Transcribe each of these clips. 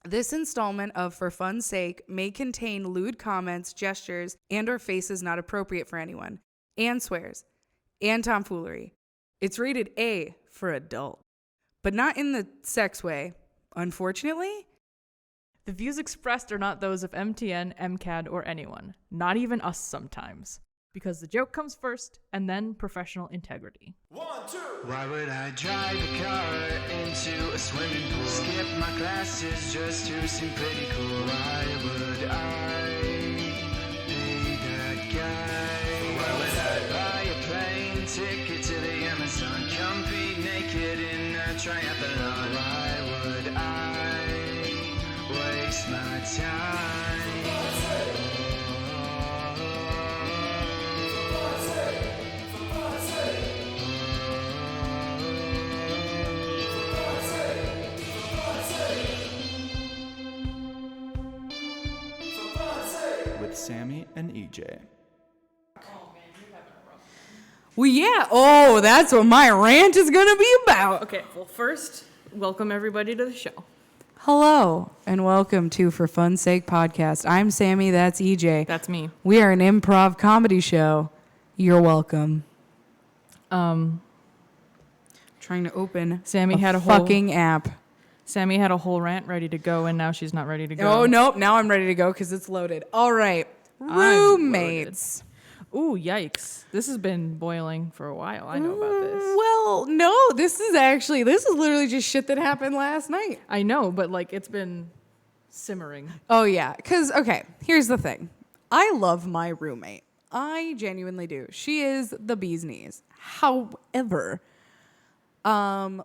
This installment of For Fun's Sake may contain lewd comments, gestures, and or faces not appropriate for anyone, and swears, and tomfoolery. It's rated A for adult, but not in the sex way, unfortunately. The views expressed are not those of MTN, MCAD, or anyone, not even us sometimes, because the joke comes first and then professional integrity. 1, 2. Why would I drive a car into a swimming pool? Skip my classes just to seem pretty cool. Why would I be that guy? Why would I buy a plane ticket to the Amazon? Compete naked in a triathlon. Why would I waste my time? With Sammy and EJ. Well, yeah. Oh, that's what my rant is going to be about. Okay, well, first, welcome everybody to the show. Hello, and welcome to For Fun's Sake podcast. I'm Sammy, that's EJ. That's me. We are an improv comedy show. You're welcome. Trying to open Sammy had a whole fucking app. Sammy had a whole rant ready to go, and now she's not ready to go. Oh, nope. Now I'm ready to go because it's loaded. All right. Roommates. Ooh, yikes. This has been boiling for a while. I know about this. Well, no. This is literally just shit that happened last night. I know, but like it's been simmering. Oh, yeah. Because, okay, here's the thing. I love my roommate. I genuinely do. She is the bee's knees. However,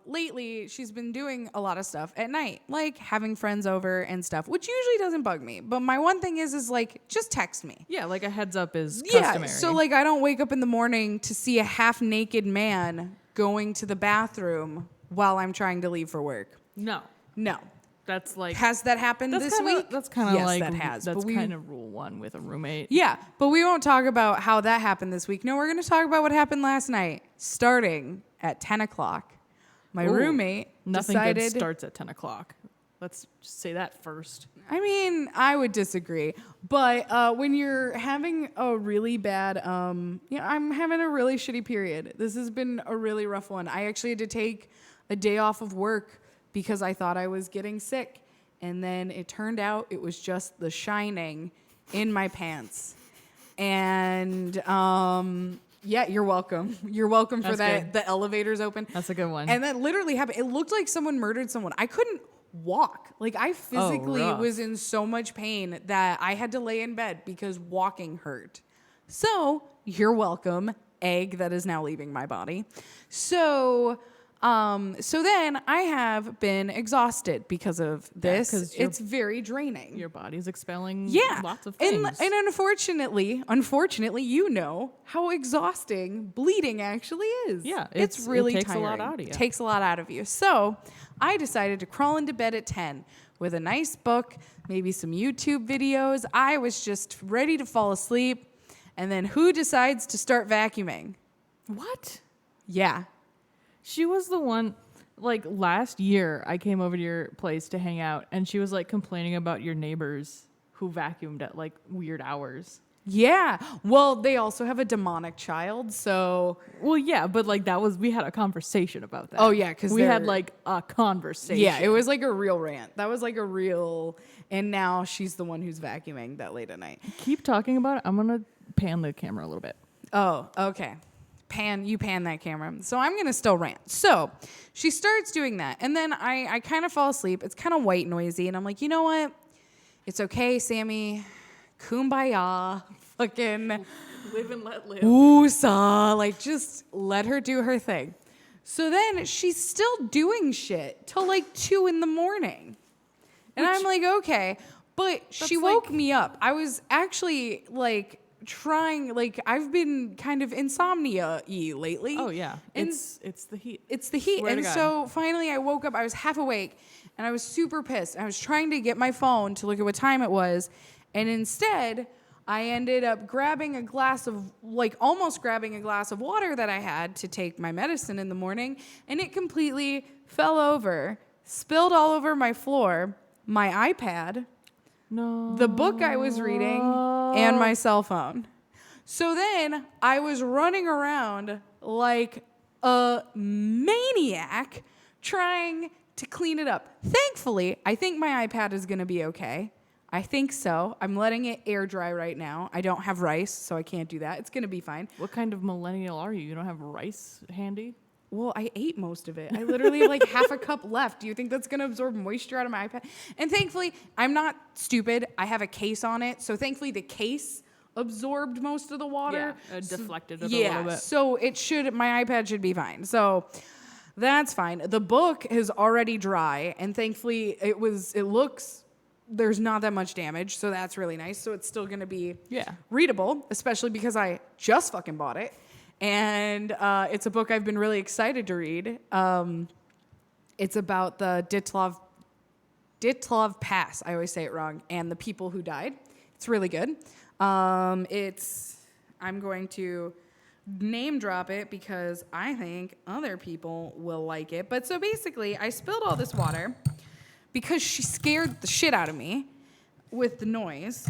lately she's been doing a lot of stuff at night, like having friends over and stuff, which usually doesn't bug me. But my one thing is like, just text me. Yeah, like a heads up is customary. Yeah, so like I don't wake up in the morning to see a half-naked man going to the bathroom while I'm trying to leave for work. No. That's like... Has that happened this week? That's kind of yes, like... that has. That's kind of rule one with a roommate. Yeah, but we won't talk about how that happened this week. No, we're going to talk about what happened last night, starting at 10 o'clock. My roommate Nothing decided... good starts at 10 o'clock. Let's just say that first. I mean, I would disagree. But when you're having a really bad... I'm having a really shitty period. This has been a really rough one. I actually had to take a day off of work because I thought I was getting sick. And then it turned out it was just the shining in my pants. And... yeah, you're welcome. You're welcome for that. Good. The elevator's open. That's a good one. And that literally happened. It looked like someone murdered someone. I couldn't walk. Like I physically was in so much pain that I had to lay in bed because walking hurt. So you're welcome, egg that is now leaving my body. So then I have been exhausted because of this. 'cause it's very draining. Your body's expelling lots of And things. unfortunately, you know how exhausting bleeding actually is. Yeah, it's really it takes tiring. a lot out of you. It takes a lot out of you. So I decided to crawl into bed at 10 with a nice book, maybe some YouTube videos. I was just ready to fall asleep. And then who decides to start vacuuming? What? Yeah. She was the one, like, last year I came over to your place to hang out, and she was, like, complaining about your neighbors who vacuumed at, like, weird hours. Yeah. Well, they also have a demonic child, so... Well, yeah, but, like, we had a conversation about that. Oh, yeah, because we had, like, a conversation. Yeah, it was, like, a real rant. That was, like, a real... And now she's the one who's vacuuming that late at night. Keep talking about it. I'm going to pan the camera a little bit. Oh, okay. You pan that camera. So I'm going to still rant. So she starts doing that. And then I kind of fall asleep. It's kind of white noisy. And I'm like, you know what? It's okay, Sammy. Kumbaya. Fucking live and let live. Woosah. Like, just let her do her thing. So then she's still doing shit till like 2 a.m. And I'm like, okay. But she woke me up. I was actually like... I've been kind of insomnia-y lately. Oh yeah, and it's the heat. It's the heat. Swear And so finally I woke up, I was half awake, and I was super pissed. I was trying to get my phone to look at what time it was, and instead I ended up almost grabbing a glass of water that I had to take my medicine in the morning, and it completely fell over, spilled all over my floor, my iPad, No. the book I was reading, and my cell phone. So then I was running around like a maniac trying to clean it up. Thankfully, I think my iPad is going to be okay. I think so. I'm letting it air dry right now. I don't have rice, so I can't do that. It's going to be fine. What kind of millennial are you? You don't have rice handy? Well, I ate most of it. I literally have like half a cup left. Do you think that's going to absorb moisture out of my iPad? And thankfully, I'm not stupid. I have a case on it. So thankfully, the case absorbed most of the water. Yeah, deflected it a little bit. So my iPad should be fine. So that's fine. The book is already dry, and thankfully it looks, there's not that much damage, so that's really nice. So it's still gonna be readable, especially because I just fucking bought it. And it's a book I've been really excited to read. It's about the Ditlov Pass, I always say it wrong, and the people who died. It's really good. I'm going to name drop it because I think other people will like it. But so basically, I spilled all this water because she scared the shit out of me with the noise.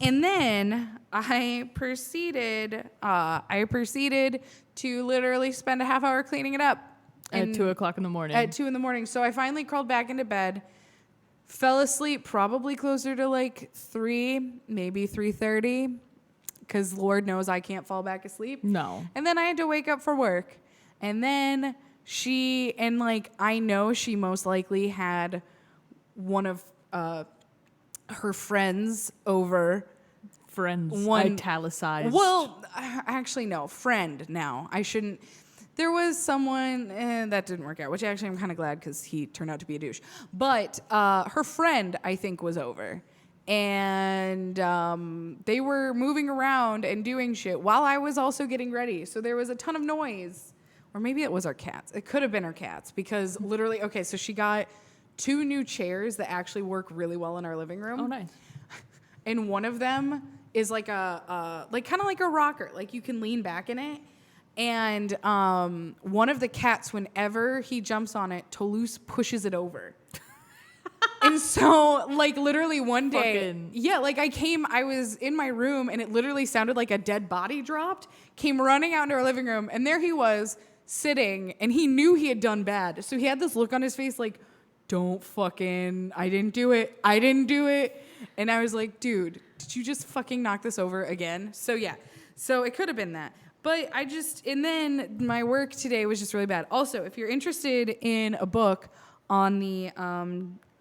And then I proceeded to literally spend a half hour cleaning it up. At 2 o'clock in the morning. At 2 a.m. So I finally crawled back into bed, fell asleep probably closer to like 3, maybe 3:30, because Lord knows I can't fall back asleep. No. And then I had to wake up for work. And then I know she most likely had one of her friends over. Friends, italicized. Well, actually, no. Friend now. I shouldn't. There was someone that didn't work out, which actually I'm kind of glad because he turned out to be a douche. But her friend, I think, was over. And they were moving around and doing shit while I was also getting ready. So there was a ton of noise. Or maybe it was our cats. It could have been our cats because literally, okay, so she got 2 new chairs that actually work really well in our living room. Oh, nice. And one of them is like kind of like a rocker. Like you can lean back in it. And one of the cats, whenever he jumps on it, Toulouse pushes it over. And so, like, literally one day, I was in my room and it literally sounded like a dead body dropped, came running out into our living room, and there he was sitting, and he knew he had done bad. So he had this look on his face like, I didn't do it. And I was like, dude, did you just fucking knock this over again? So yeah, so it could have been that. But and then my work today was just really bad. Also, if you're interested in a book on the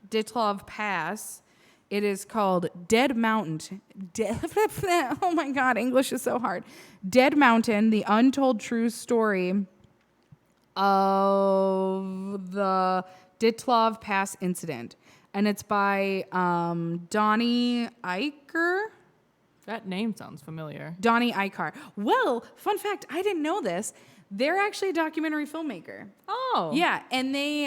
Ditlov Pass, it is called Dead Mountain. Oh my God, English is so hard. Dead Mountain, The Untold True Story of the Ditlov Pass Incident. And it's by Donnie Eicher. That name sounds familiar. Donnie Eicher. Well, fun fact, I didn't know this. They're actually a documentary filmmaker. Oh. Yeah, and they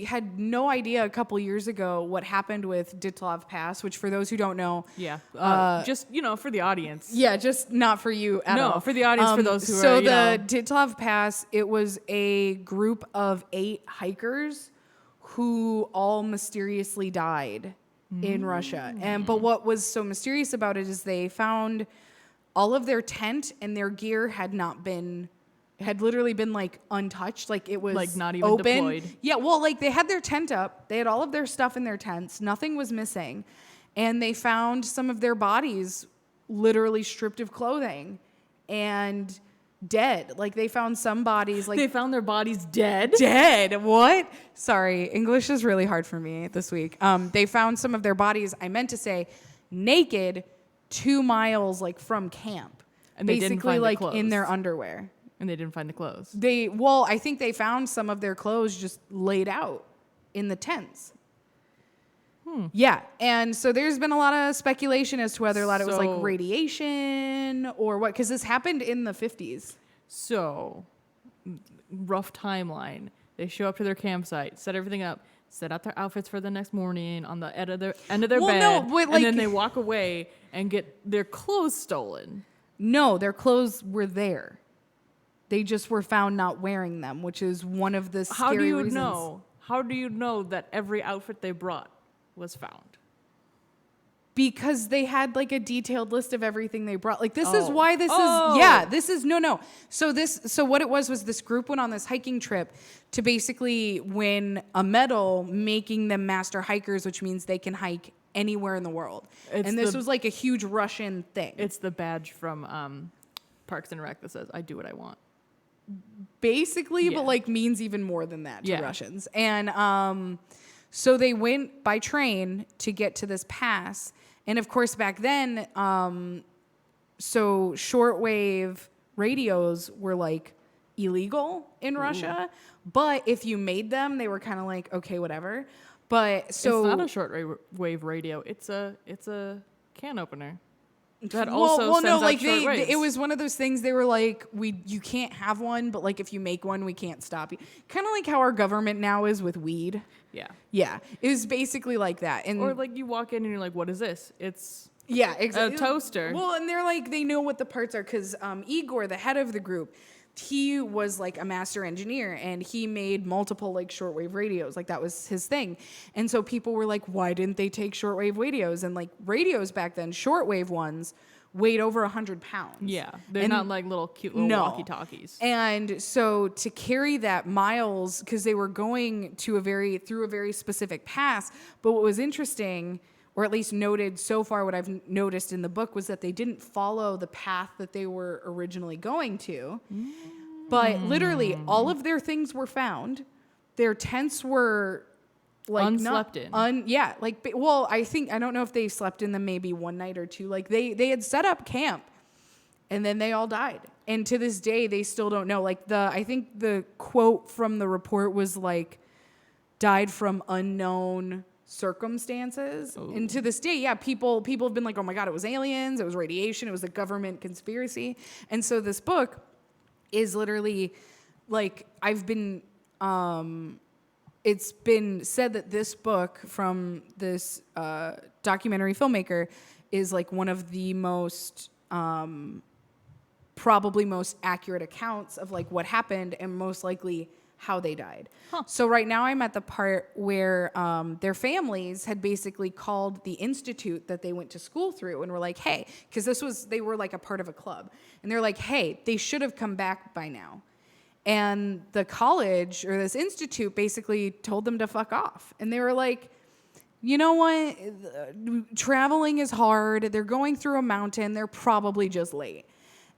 had no idea a couple years ago what happened with Ditlov Pass, which for those who don't know. Yeah. Just, for the audience. Yeah, just not for you at all. No, for the audience, for those who are, So the Ditlov Pass, it was a group of 8 hikers who all mysteriously died in Russia. But what was so mysterious about it is they found all of their tent and their gear had literally been like untouched. Like it was like not even open. deployed. Yeah, well, like they had their tent up. They had all of their stuff in their tents. Nothing was missing. And they found some of their bodies literally stripped of clothing and dead. Like they found some bodies like they found their bodies dead. Dead. What? Sorry, English is really hard for me this week. They found some of their bodies, I meant to say, naked 2 miles like from camp. And they basically didn't find like the clothes. in their underwear. And they didn't find the clothes. I think they found some of their clothes just laid out in the tents. Yeah, and so there's been a lot of speculation as to whether it was like radiation or what, because this happened in the 50s. So, rough timeline. They show up to their campsite, set everything up, set out their outfits for the next morning on the end of their bed, and then they walk away and get their clothes stolen. No, their clothes were there. They just were found not wearing them, which is one of the scary reasons. how do you know that every outfit they brought was found? Because they had like a detailed list of everything they brought. Like this is Oh. why this Oh. is yeah, this is no. So what it was this group went on this hiking trip to basically win a medal, making them master hikers, which means they can hike anywhere in the world. And this was like a huge Russian thing. It's the badge from Parks and Rec that says, I do what I want. Basically, Yeah. but like means even more than that to Yeah. Russians. And so they went by train to get to this pass. And of course, back then, so shortwave radios were like illegal in Russia. But if you made them, they were kind of like, okay, whatever. But so it's not a shortwave radio. It's a can opener. That also sends out short waves. it was one of those things. They were like, you can't have one, but like if you make one, we can't stop you. Kind of like how our government now is with weed. Yeah. Yeah, it was basically like that. And Or like you walk in and you're like, what is this? It's yeah, exactly. a toaster. Well, and they're like, they know what the parts are because Igor, the head of the group, he was like a master engineer and he made multiple like shortwave radios. Like that was his thing. And so people were like, why didn't they take shortwave radios? And like radios back then, shortwave ones weighed over 100 pounds. Yeah. They're And not like little cute little walkie-talkies. And so to carry that miles, because they were going through a very specific pass. But what was interesting, or at least noted so far, what I've noticed in the book was that they didn't follow the path that they were originally going to. But literally all of their things were found. Their tents were like Unslept in. I don't know if they slept in them maybe one night or two. Like they had set up camp and then they all died. And to this day, they still don't know. Like I think the quote from the report was like, died from unknown circumstances. Ooh. And to this day, yeah, people have been like, oh my God, it was aliens, it was radiation, it was a government conspiracy. And so this book is literally like, it's been said that this book from this documentary filmmaker is like one of the most probably most accurate accounts of like what happened and most likely how they died. Huh. So right now I'm at the part where their families had basically called the institute that they went to school through and were like, hey, because they were like a part of a club. And they're like, hey, they should have come back by now. And the college or this institute basically told them to fuck off. And they were like, you know what? Traveling is hard. They're going through a mountain. They're probably just late.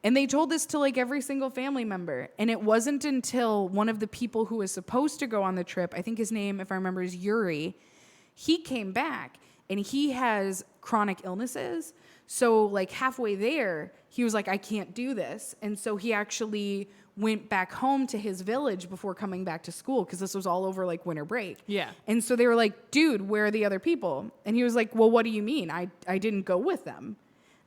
And they told this to like every single family member. And it wasn't until one of the people who was supposed to go on the trip, I think his name, if I remember, is Yuri, he came back and he has chronic illnesses. So like halfway there, he was like, I can't do this. And so he actually went back home to his village before coming back to school because this was all over like winter break. Yeah. And so they were like, dude, where are the other people? And he was like, well, what do you mean? I didn't go with them.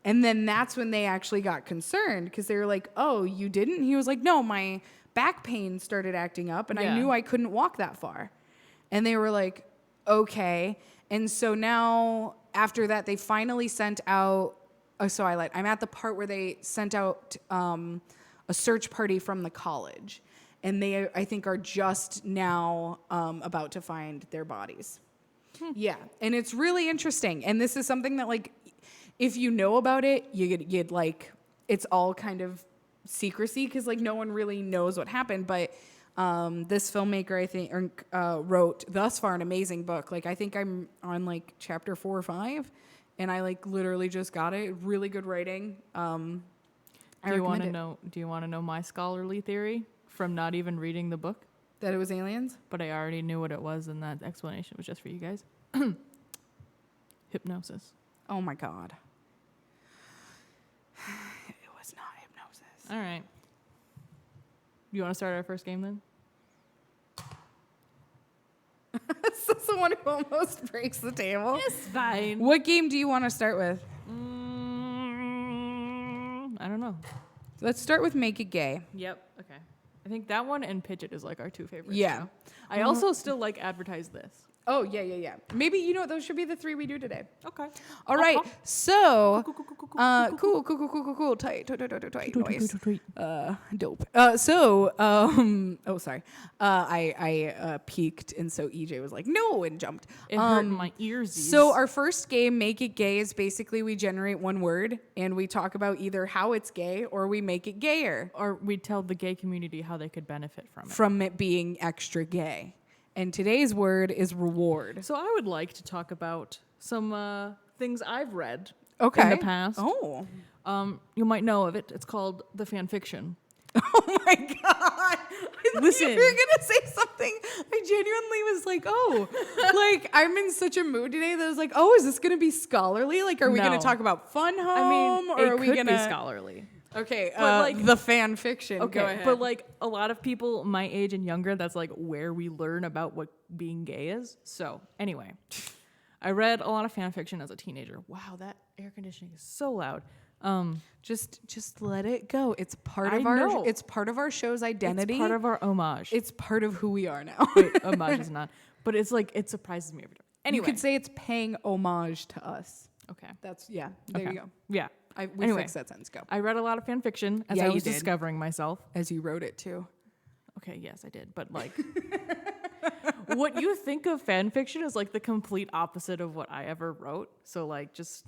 And then that's when they actually got concerned because they were like, oh, you didn't? He was like, no, my back pain started acting up and I knew I couldn't walk that far. And they were like, okay. And so now after that, they finally sent out, I'm at the part where they sent out a search party from the college. And they, I think, are just now about to find their bodies. Yeah. And it's really interesting. And this is something that like, if you know about it, you'd like, it's all kind of secrecy because like no one really knows what happened. But this filmmaker, I think, wrote thus far an amazing book. Like I think I'm on like chapter 4 or 5, and I like literally just got it. Really good writing. Do you want to know my scholarly theory from not even reading the book? That it was aliens? But I already knew what it was, and that explanation was just for you guys. Hypnosis. Oh my God. It was not hypnosis. All right. You want to start our first game then? This is the one who almost breaks the table. It's fine. What game do you want to start with? I don't know. Let's start with Make It Gay. Yep. Okay. I think that one and Pitch It is like our two favorites. Yeah. now. I also still like Advertise This. Oh, yeah. Maybe, you know what? Those should be the 3 we do today. Okay. All right. So, cool. Tight noise. Dope. Sorry. I peeked, and so EJ was like, no, and jumped. It hurt my ears. So our first game, Make It Gay, is basically we generate one word, and we talk about either how it's gay or we make it gayer. Or we tell the gay community how they could benefit from it. From it being extra gay. And today's word is reward. So I would like to talk about some things I've read Okay. in the past. Oh. You might know of it. It's called the fan fiction. Oh my God. Listen. You were going to say something. I genuinely was like, oh, like I'm in such a mood today that I was like, oh, is this going to be scholarly? Like, are we going to talk about Fun Home? Or or are it we could going be to scholarly. Okay, But, like, the fan fiction. Okay, Go ahead. but like a lot of people my age and younger, that's like where we learn about what being gay is. So anyway, I read a lot of fan fiction as a teenager. Wow, that air conditioning is so loud. Just let it go. It's part I of know. It's part of our show's identity. It's part of our homage. It's part of who we are now. Wait, homage is not, but it's like it surprises me every time. Anyway, You could say it's paying homage to us. okay. There you go. Yeah. We Anyway. fixed that sentence. Go. I read a lot of fan fiction as Yeah, I you was did. discovering myself. As you wrote it too. Okay, yes, I did. But like what you think of fan fiction is like the complete opposite of what I ever wrote. So like just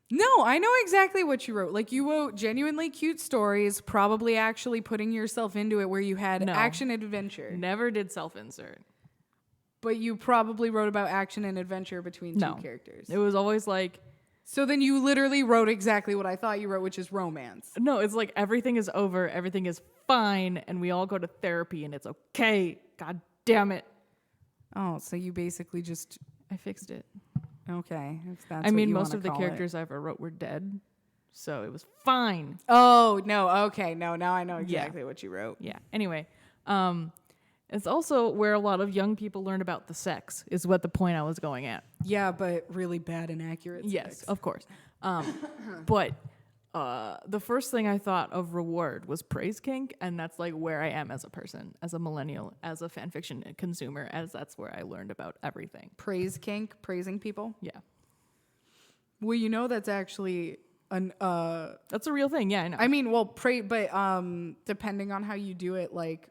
No, I know exactly what you wrote. Like you wrote genuinely cute stories, probably actually putting yourself into it where you had No. action and adventure. never did self-insert. But you probably wrote about action and adventure between No. two characters. It was always like So then you literally wrote exactly what I thought you wrote, which is romance. no, it's like everything is over, everything is fine, and we all go to therapy and it's okay. God damn it. Oh, so you basically just I fixed it. okay. If that's I what mean, you most wanna of the call characters I ever wrote were dead. So it was fine. Oh no. Okay. No. Now I know exactly what you wrote. Yeah. Anyway, it's also where a lot of young people learn about the sex, is what the point I was going at. Yeah, but really bad and accurate. Yes, sex. of course. But the first thing I thought of reward was praise kink, and that's like where I am as a person, as a millennial, as a fan fiction consumer, as that's where I learned about everything. Praise kink, praising people. Yeah. Well, you know that's actually an That's a real thing. Yeah, I know. I mean, well, depending on how you do it, like.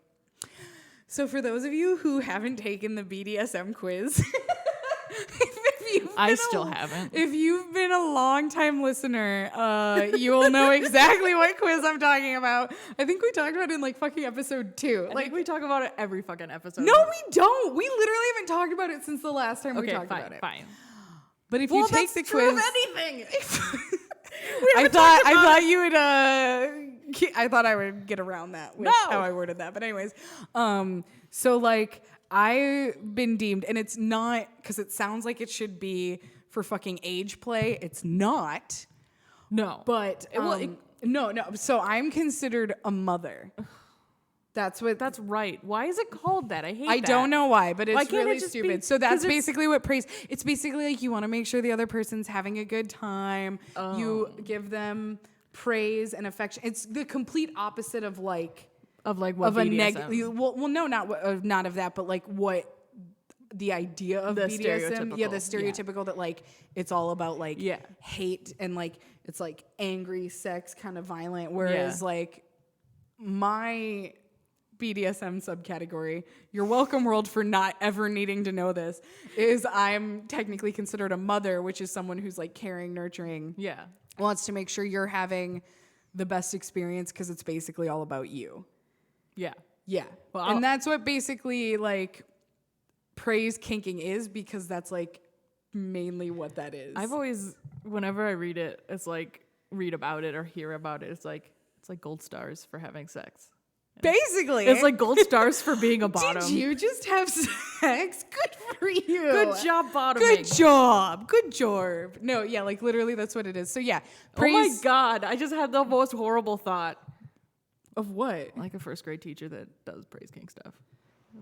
So for those of you who haven't taken the BDSM quiz, I still haven't. If you've been a long-time listener, you will know exactly what quiz I'm talking about. I think we talked about it in like fucking episode 2. I think we talk about it every fucking episode. No, we don't. We literally haven't talked about it since the last time we talked about it. Fine. But if you take the quiz, anything. I thought you would. I thought I would get around that with how I worded that. But anyways, so like I've been deemed, and it's not because it sounds like it should be for fucking age play. It's not. No. But no. So I'm considered a mother. That's right. Why is it called that? I hate that. I don't know why, but it's can't it really just stupid. be- So that's 'cause it's- basically what praise. It's basically like you want to make sure the other person's having a good time. You give them praise and affection. It's the complete opposite of like Of like what of a BDSM. negative. Well, no, not of that, but like what the idea of The BDSM. Yeah, the stereotypical, stereotypical that like it's all about like Yeah. hate and like it's like angry sex, kind of violent. Whereas like my BDSM subcategory, you're welcome world for not ever needing to know this, is I'm technically considered a mother, which is someone who's like caring, nurturing, Yeah. wants to make sure you're having the best experience because it's basically all about you. Yeah. Yeah. Well, and that's what basically like praise kinking is, because that's like mainly what that is. I've always, whenever I read it, it's like read about it or hear about it. It's like gold stars for having sex. basically It's like gold stars for being a bottom. Did you just have sex? Good for you. Good job bottoming. Good job. Good job. No, yeah, like literally that's what it is. So yeah, praise Oh my God. I just had the most horrible thought. of what? Like a first grade teacher that does praise kink stuff.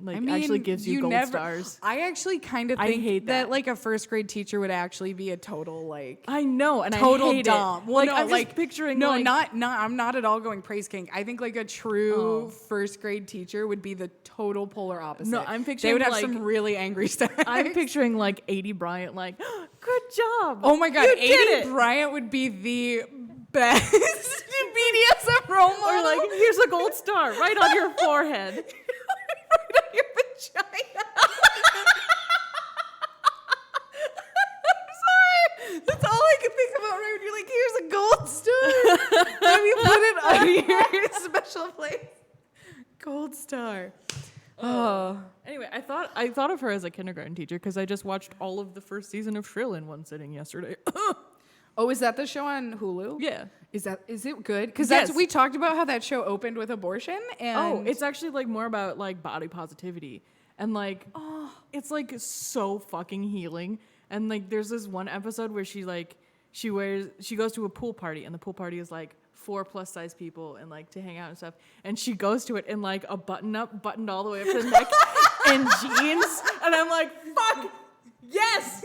Like, I mean, actually gives you gold stars. I actually kind of I think hate that that. like a first grade teacher would actually be a total like I know, and total I hate dumb. it. Well, Like, no, I'm like just picturing no, like, not I'm not at all going praise king. I think like a true first grade teacher would be the total polar opposite. No, I'm they picturing, would have like- some really angry stuff. I'm picturing like A.D. Bryant, like, good job. Oh my god, you did A.D. it. Bryant would be the best BDSM role model. Or like, here's a gold star right on your forehead. right on your vagina. I'm sorry. That's all I can think about right when you're like, here's a gold star. Have you put it on your special place? Gold star. Oh. Anyway, I thought of her as a kindergarten teacher because I just watched all of the first season of Shrill in one sitting yesterday. Oh, is that the show on Hulu? Yeah. Is it good? Because Yes. we talked about how that show opened with abortion and Oh, it's actually like more about like body positivity and like it's like so fucking healing. And like there's this one episode where she goes to a pool party and the pool party is like 4 plus size people and like to hang out and stuff. And she goes to it in like a buttoned all the way up to the neck in jeans. And I'm like, fuck yes,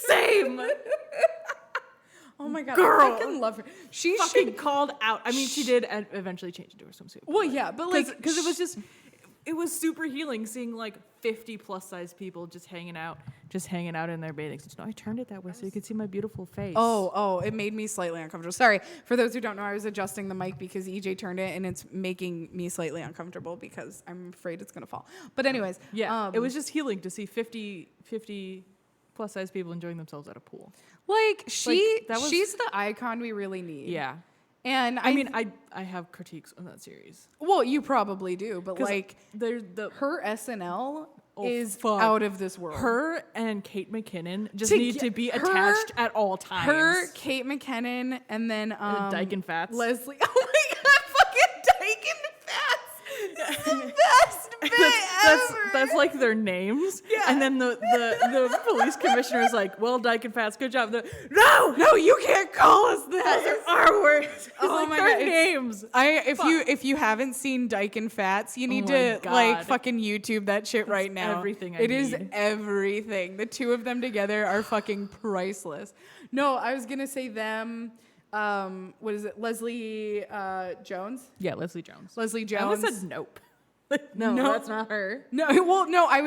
same. Oh my god, Girl. I fucking love her. She Fucking should. called out. I mean, she did eventually change into her swimsuit. Well, yeah, but like, because it was super healing seeing like 50 plus size people just hanging out in their bathing suits. No, I turned it that way so you could see my beautiful face. Oh, it made me slightly uncomfortable. Sorry. For those who don't know, I was adjusting the mic because EJ turned it and it's making me slightly uncomfortable because I'm afraid it's going to fall. But anyways. Yeah, it was just healing to see 50 plus size people enjoying themselves at a pool. Like, she's the icon we really need. Yeah. And I mean, I have critiques on that series. well, you probably do, but 'Cause like, there's her SNL is fuck. out of this world. Her and Kate McKinnon just need to be attached at all times. Her, Kate McKinnon, and then Dyke and Fats. Leslie. Oh my god, fucking Dyke and Fats. It's the best bit ever. That's like their names. Yeah. And then the police commissioner is like, well, Dyke and Fats, good job. No, you can't call us that. those are our words. Oh Like, my their God, names. If you haven't seen Dyke and Fats, you need my to like God. fucking YouTube that shit right now. everything I It is need. everything. The two of them together are fucking priceless. No, I was gonna say them. What is it? Leslie Jones. Yeah, Leslie Jones. Leslie I Jones. almost said nope. No, that's not her. No, well, no. I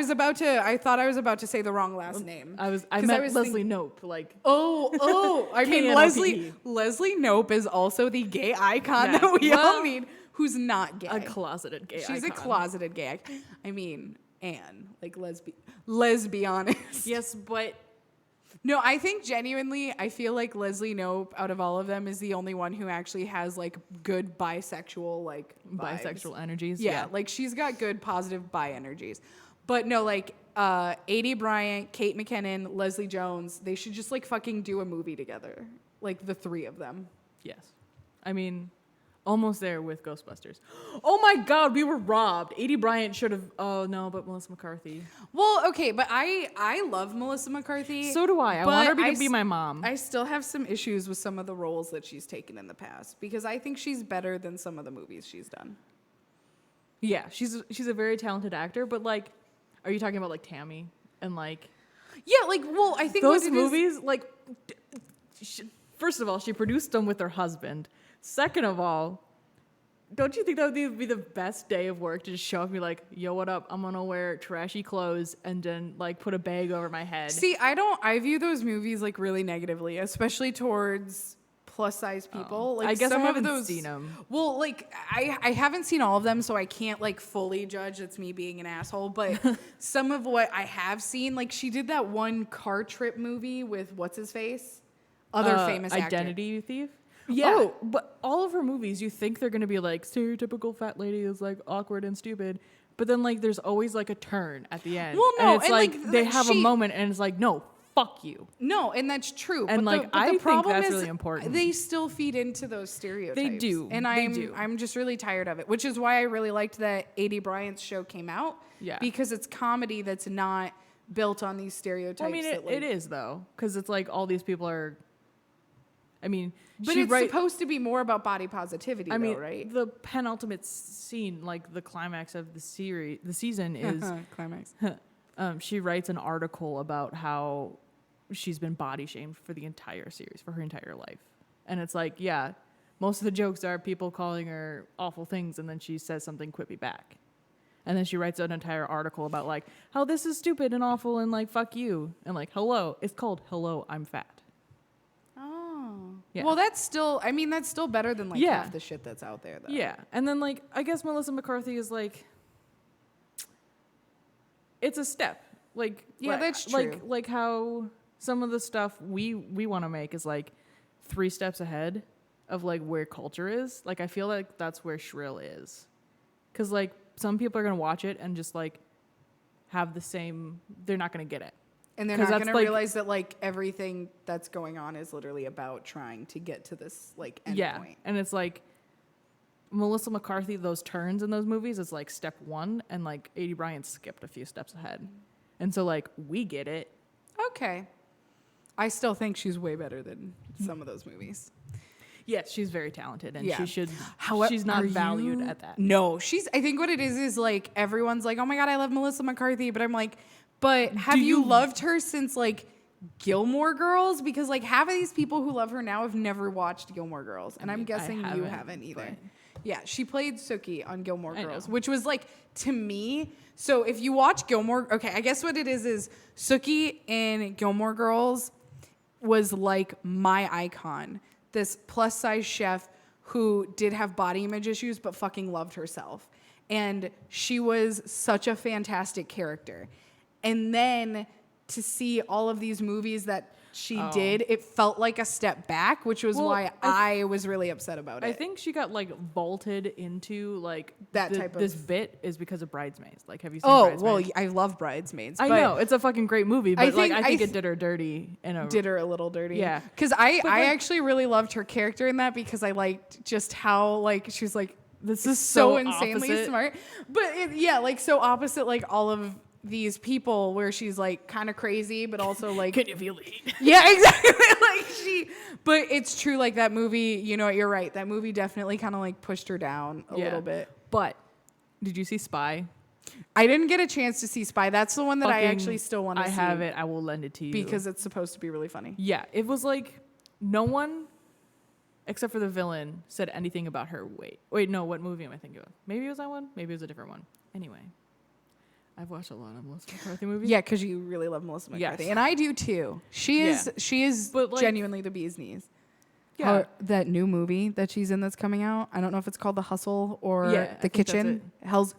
thought I was about to say the wrong last name. I 'Cause meant Leslie Nope. Like, Oh, I mean K-N-O-P-E. Leslie Nope is also the gay icon Yeah. that we Well, all need. Who's not gay? a closeted gay She's icon. a closeted gay icon. I mean, Anne, like let's be honest. Yes, but No, I think genuinely, I feel like Leslie Nope, out of all of them, is the only one who actually has like good bisexual like vibes. bisexual energies. Yeah, like she's got good positive bi energies. But no, like A.D. Bryant, Kate McKinnon, Leslie Jones, they should just like fucking do a movie together. Like the three of them. Yes. I mean, almost there with Ghostbusters. Oh my God, we were robbed. A.D. Bryant should have. Oh no, but Melissa McCarthy. Well, okay, but I love Melissa McCarthy. So do I. I but want her to be s- my mom. I still have some issues with some of the roles that she's taken in the past because I think she's better than some of the movies she's done. Yeah, she's a very talented actor, but like, are you talking about like Tammy and like Yeah, like, well, I think those what it is- movies? Like, first of all, she produced them with her husband. Second of all, don't you think that would be the best day of work to just show up and be like, yo, what up? I'm gonna wear trashy clothes and then like put a bag over my head. See, I view those movies like really negatively, especially towards plus size people. Like I guess some I haven't of those, seen them. Well, like I haven't seen all of them, so I can't like fully judge. It's me being an asshole. But some of what I have seen, like she did that one car trip movie with what's his face, other famous actor. Identity Thief. Yeah. Oh, but all of her movies, you think they're gonna be like stereotypical fat lady is like awkward and stupid, but then like there's always like a turn at the end. Well, no, and it's and, like like, they have a she- moment and it's like, no, fuck you. No, and that's true. And, but like, the I think problem that's is really important. They still feed into those stereotypes. do. And They do. I'm just really tired of it, which is why I really liked that A.D. Bryant's show came out. Yeah. Because it's comedy that's not built on these stereotypes. Well, I mean, that, like, it is though, because it's like all these people are. I mean, but it's supposed to be more about body positivity, right? The penultimate scene, like the climax of the season is climax. She writes an article about how she's been body shamed for the entire series, for her entire life. And it's like, yeah, most of the jokes are people calling her awful things, and then she says something quippy back. And then she writes an entire article about like how this is stupid and awful and like fuck you and like hello. It's called Hello, I'm Fat. Yeah. Well, that's still better than like half the shit that's out there, though. Yeah. And then like I guess Melissa McCarthy is like, it's a step. Like, yeah, that's true. Like how some of the stuff we want to make is like 3 steps ahead of like where culture is. Like I feel like that's where Shrill is, because like some people are gonna watch it and just like have the same. They're not gonna get it. And they're not going to realize that, like, everything that's going on is literally about trying to get to this, like, end point. And it's like, Melissa McCarthy, those turns in those movies is, like, step 1, and, like, A.D. Bryant skipped a few steps ahead. And so, like, we get it. Okay. I still think she's way better than some of those movies. Yes, she's very talented, and she should. She's not valued at that. No, I think what it is, like, everyone's like, oh, my God, I love Melissa McCarthy, but I'm like... But have you loved her since, like, Gilmore Girls? Because, like, half of these people who love her now have never watched Gilmore Girls. And I'm guessing you haven't either. But. Yeah, she played Sookie on Gilmore Girls, which was, like, to me... So if you watch Gilmore... Okay, I guess what it is Sookie in Gilmore Girls was, like, my icon. This plus-size chef who did have body image issues but fucking loved herself. And she was such a fantastic character. And then to see all of these movies that she did, it felt like a step back, which was why I was really upset about it. I think she got like vaulted into like that type of this bit is because of Bridesmaids. Like, have you seen Bridesmaids? Well, I love Bridesmaids. I know it's a fucking great movie, but I think it did her dirty. Did her a little dirty. Yeah, because I actually really loved her character in that because I liked just how like she was like this is so insanely opposite. Smart, but like so opposite like all of these people where she's like kind of crazy but also like can you feel the heat? Yeah, exactly. But it's true, like that movie, you know what, you're right, that movie definitely kind of like pushed her down a little bit. But did you see Spy? I didn't get a chance to see Spy. That's the one that I actually still want to see. I have it. I will lend it to you because it's supposed to be really funny. Yeah, it was like no one except for the villain said anything about her weight. Wait, no, what movie am I thinking of? Maybe it was that one, maybe it was a different one. Anyway, I've watched a lot of Melissa McCarthy movies. Yeah, because you really love Melissa McCarthy. Yes. And I do too. She is like, genuinely the bee's knees. Yeah. That new movie that she's in that's coming out, I don't know if it's called The Hustle or The Kitchen. Hell's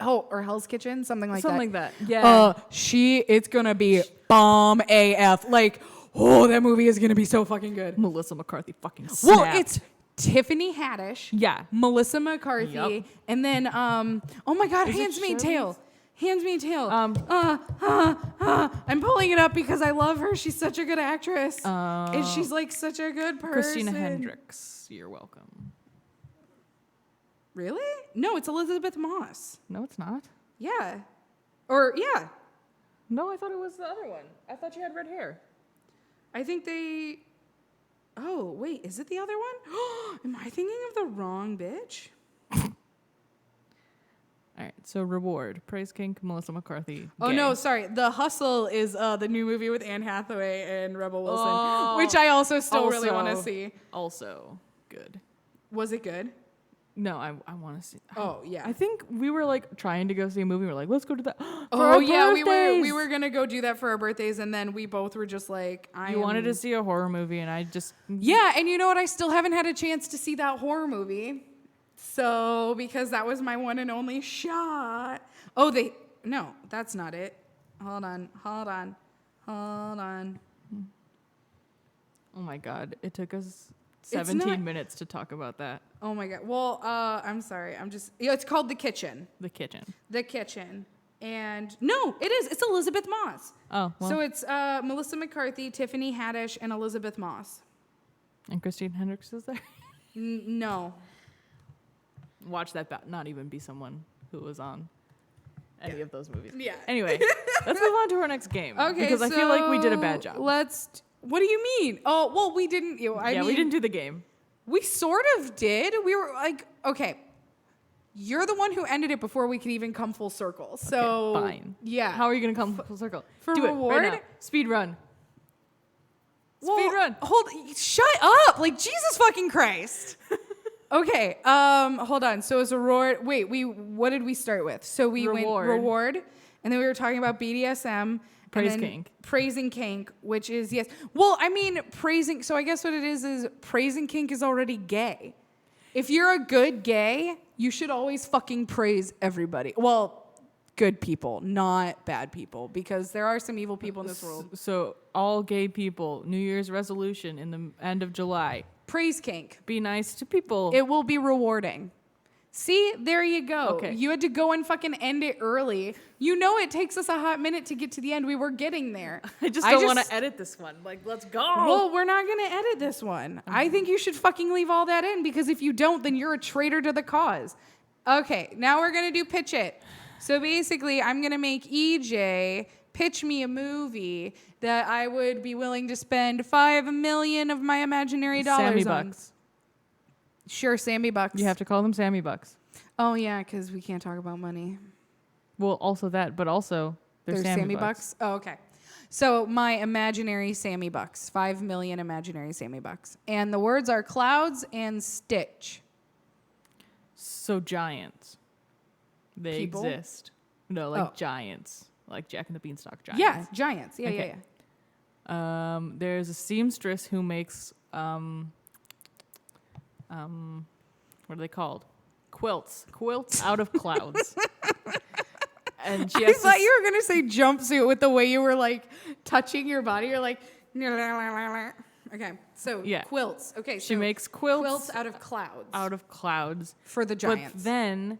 Kitchen, something like that. Something like that. Yeah. It's gonna be bomb AF. Like, that movie is gonna be so fucking good. Melissa McCarthy fucking snapped. Well, it's Tiffany Haddish. Yeah. Melissa McCarthy. And then oh my God, Handmaid's Tale. Handmaid's Tale. I'm pulling it up because I love her. She's such a good actress. And she's like such a good person. Christina Hendricks. You're welcome. Really? No, it's Elizabeth Moss. No, it's not. Yeah. No, I thought it was the other one. I thought she had red hair. I think they... Oh, wait. Is it the other one? Am I thinking of the wrong bitch? All right, so Reward, Praise Kink, Melissa McCarthy. Oh, no, sorry. The Hustle is the new movie with Anne Hathaway and Rebel Wilson, which I also still really want to see. Also good. Was it good? No, I want to see. Oh, yeah. I think we were like trying to go see a movie. We're like, let's go to that. We were going to go do that for our birthdays, and then we both were just like, You wanted to see a horror movie, and I just... Yeah, and you know what? I still haven't had a chance to see that horror movie. So, because that was my one and only shot. No, that's not it. Hold on. Oh my God. It took us 17 minutes to talk about that. Oh my God. Well, I'm sorry. It's called The Kitchen. The Kitchen. And no, it is. It's Elizabeth Moss. Oh, well. So it's Melissa McCarthy, Tiffany Haddish, and Elizabeth Moss. And Christine Hendricks is there? No. Watch that not even be someone who was on any of those movies. Yeah. Anyway, let's move on to our next game. Okay, because I feel like we did a bad job. What do you mean? Oh, well, we didn't. I mean, we didn't do the game. We sort of did. We were like, okay, you're the one who ended it before we could even come full circle. So Okay, fine. Yeah. How are you gonna come full circle? For do reward? it right now. Speed run. Well, Speed run. Shut up! Like Jesus fucking Christ. Okay. Hold on. So as a reward, wait. What did we start with? So we went reward, and then we were talking about BDSM. Praise kink. Praising kink, which is, yes. Well, I mean, praising. So I guess what it is praising kink is already gay. If you're a good gay, you should always fucking praise everybody. Well, good people, not bad people, because there are some evil people in this world. So all gay people, New Year's resolution in the end of July. Praise kink. Be nice to people. It will be rewarding. See, there you go. Okay. You had to go and fucking end it early. You know it takes us a hot minute to get to the end. We were getting there. I just don't want to edit this one. Like, let's go. Well, we're not going to edit this one. I think you should fucking leave all that in, because if you don't, then you're a traitor to the cause. Okay, now we're going to do pitch it. So basically, I'm going to make EJ pitch me a movie that I would be willing to spend $5 million of my imaginary dollars Sammy on. Bucks. Sure, Sammy Bucks. You have to call them Sammy Bucks. Oh, yeah, because we can't talk about money. Well, also that, but also there's Sammy Bucks. Oh, okay. So my imaginary Sammy Bucks, 5 million imaginary Sammy Bucks. And the words are clouds and Stitch. So giants. They People? exist. No, like giants. Like Jack and the Beanstalk giants. Yeah, giants. Yeah, Okay. yeah. There's a seamstress who makes what are they called? Quilts out of clouds. And she I has thought you were going to say jumpsuit with the way you were like touching your body. You're like, okay. So Yeah. quilts. Okay. she So makes quilts out of clouds. out of clouds. For the giants. But then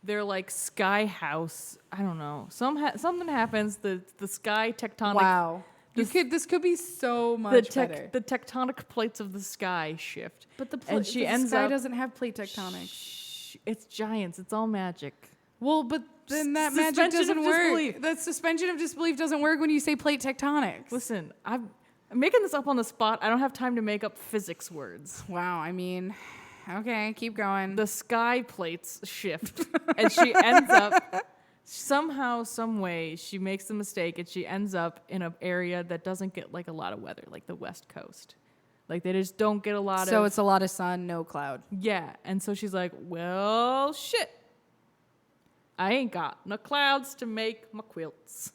they're like sky house. I don't know. Something happens. The sky tectonic. Wow. This could be so much better. The tectonic plates of the sky shift. But the sky doesn't have plate tectonics. It's giants. It's all magic. Well, but then that magic Suspension doesn't of work. disbelief. That suspension of disbelief doesn't work when you say plate tectonics. Listen, I'm making this up on the spot. I don't have time to make up physics words. Wow, I mean, okay, keep going. The sky plates shift, and she ends up somehow, some way, she makes the mistake, and she ends up in an area that doesn't get like a lot of weather, like the West Coast. Like they just don't get a lot of. So it's a lot of sun, no cloud. Yeah, and so she's like, well, shit. I ain't got no clouds to make my quilts.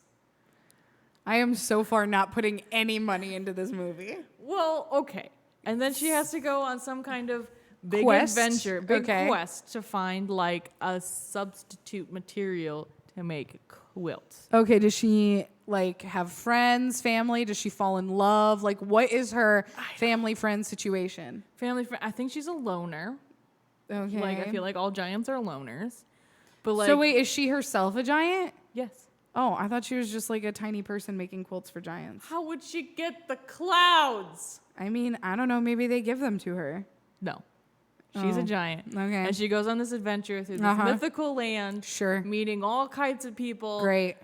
I am so far not putting any money into this movie. Well, okay. And then she has to go on some kind of big Quest? adventure, big Okay. quest to find like a substitute material to make quilts. Okay, does she like have friends, family? Does she fall in love? Like, what is her family friend situation? Family friend. I think she's a loner. Okay. Like I feel like all giants are loners. But like, so wait, is she herself a giant? yes. Oh, I thought she was just like a tiny person making quilts for giants. How would she get the clouds? I mean, I don't know. Maybe they give them to her. No. She's Oh, a giant. okay. And she goes on this adventure through this mythical land. Sure. Meeting all kinds of people. Great.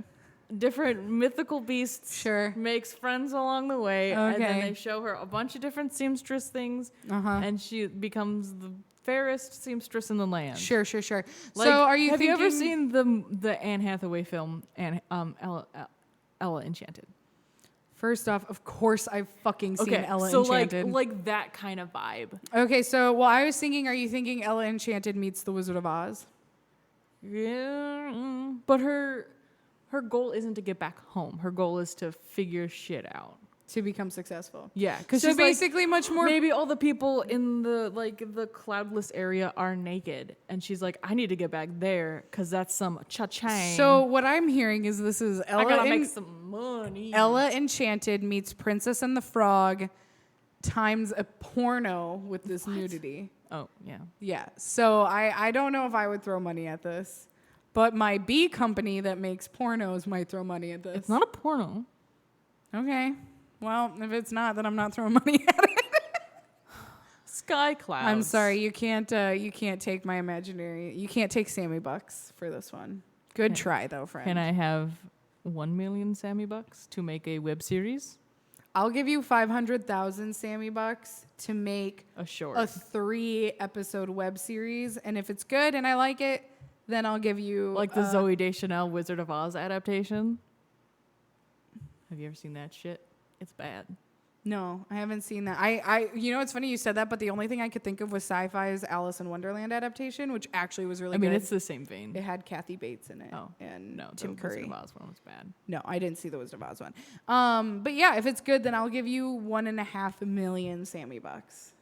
Different mythical beasts. Sure. Makes friends along the way. And then Okay. they show her a bunch of different seamstress things. Uh-huh. And she becomes the fairest seamstress in the land. Sure. Like, So are you have thinking... you ever seen the Anne Hathaway film, Ella Enchanted? First off, of course I've fucking seen Ella so Enchanted. like that kind of vibe. Okay, so well, I was thinking, are you thinking Ella Enchanted meets The Wizard of Oz? Yeah, but her goal isn't to get back home. Her goal is to figure shit out. To become successful. Yeah, because So basically much more... Maybe all the people in the cloudless area are naked, and she's like, I need to get back there because that's some cha-chang. So what I'm hearing is this is I gotta make some money. Ella Enchanted meets Princess and the Frog times a porno with this nudity. Oh yeah. Yeah. So I don't know if I would throw money at this, but my B company that makes pornos might throw money at this. It's not a porno. Okay. Well, if it's not, then I'm not throwing money at it. Sky clouds. I'm sorry, you can't take my imaginary. You can't take Sammy Bucks for this one. Good try though, friend. Can I have 1 million Sammy Bucks to make a web series? I'll give you 500,000 Sammy bucks to make A short. a 3-episode web series, and if it's good and I like it, then I'll give you Like the Zooey Deschanel Wizard of Oz adaptation. Have you ever seen that shit? It's bad. No, I haven't seen that. I you know, it's funny you said that, but the only thing I could think of was Sci-Fi's Alice in Wonderland adaptation, which actually was really good. I mean, it's the same vein. It had Kathy Bates in it. Oh, and no, Tim the Curry. Wizard of Oz one was bad. No, I didn't see the Wizard of Oz one. But yeah, if it's good, then I'll give you 1.5 million Sammy bucks.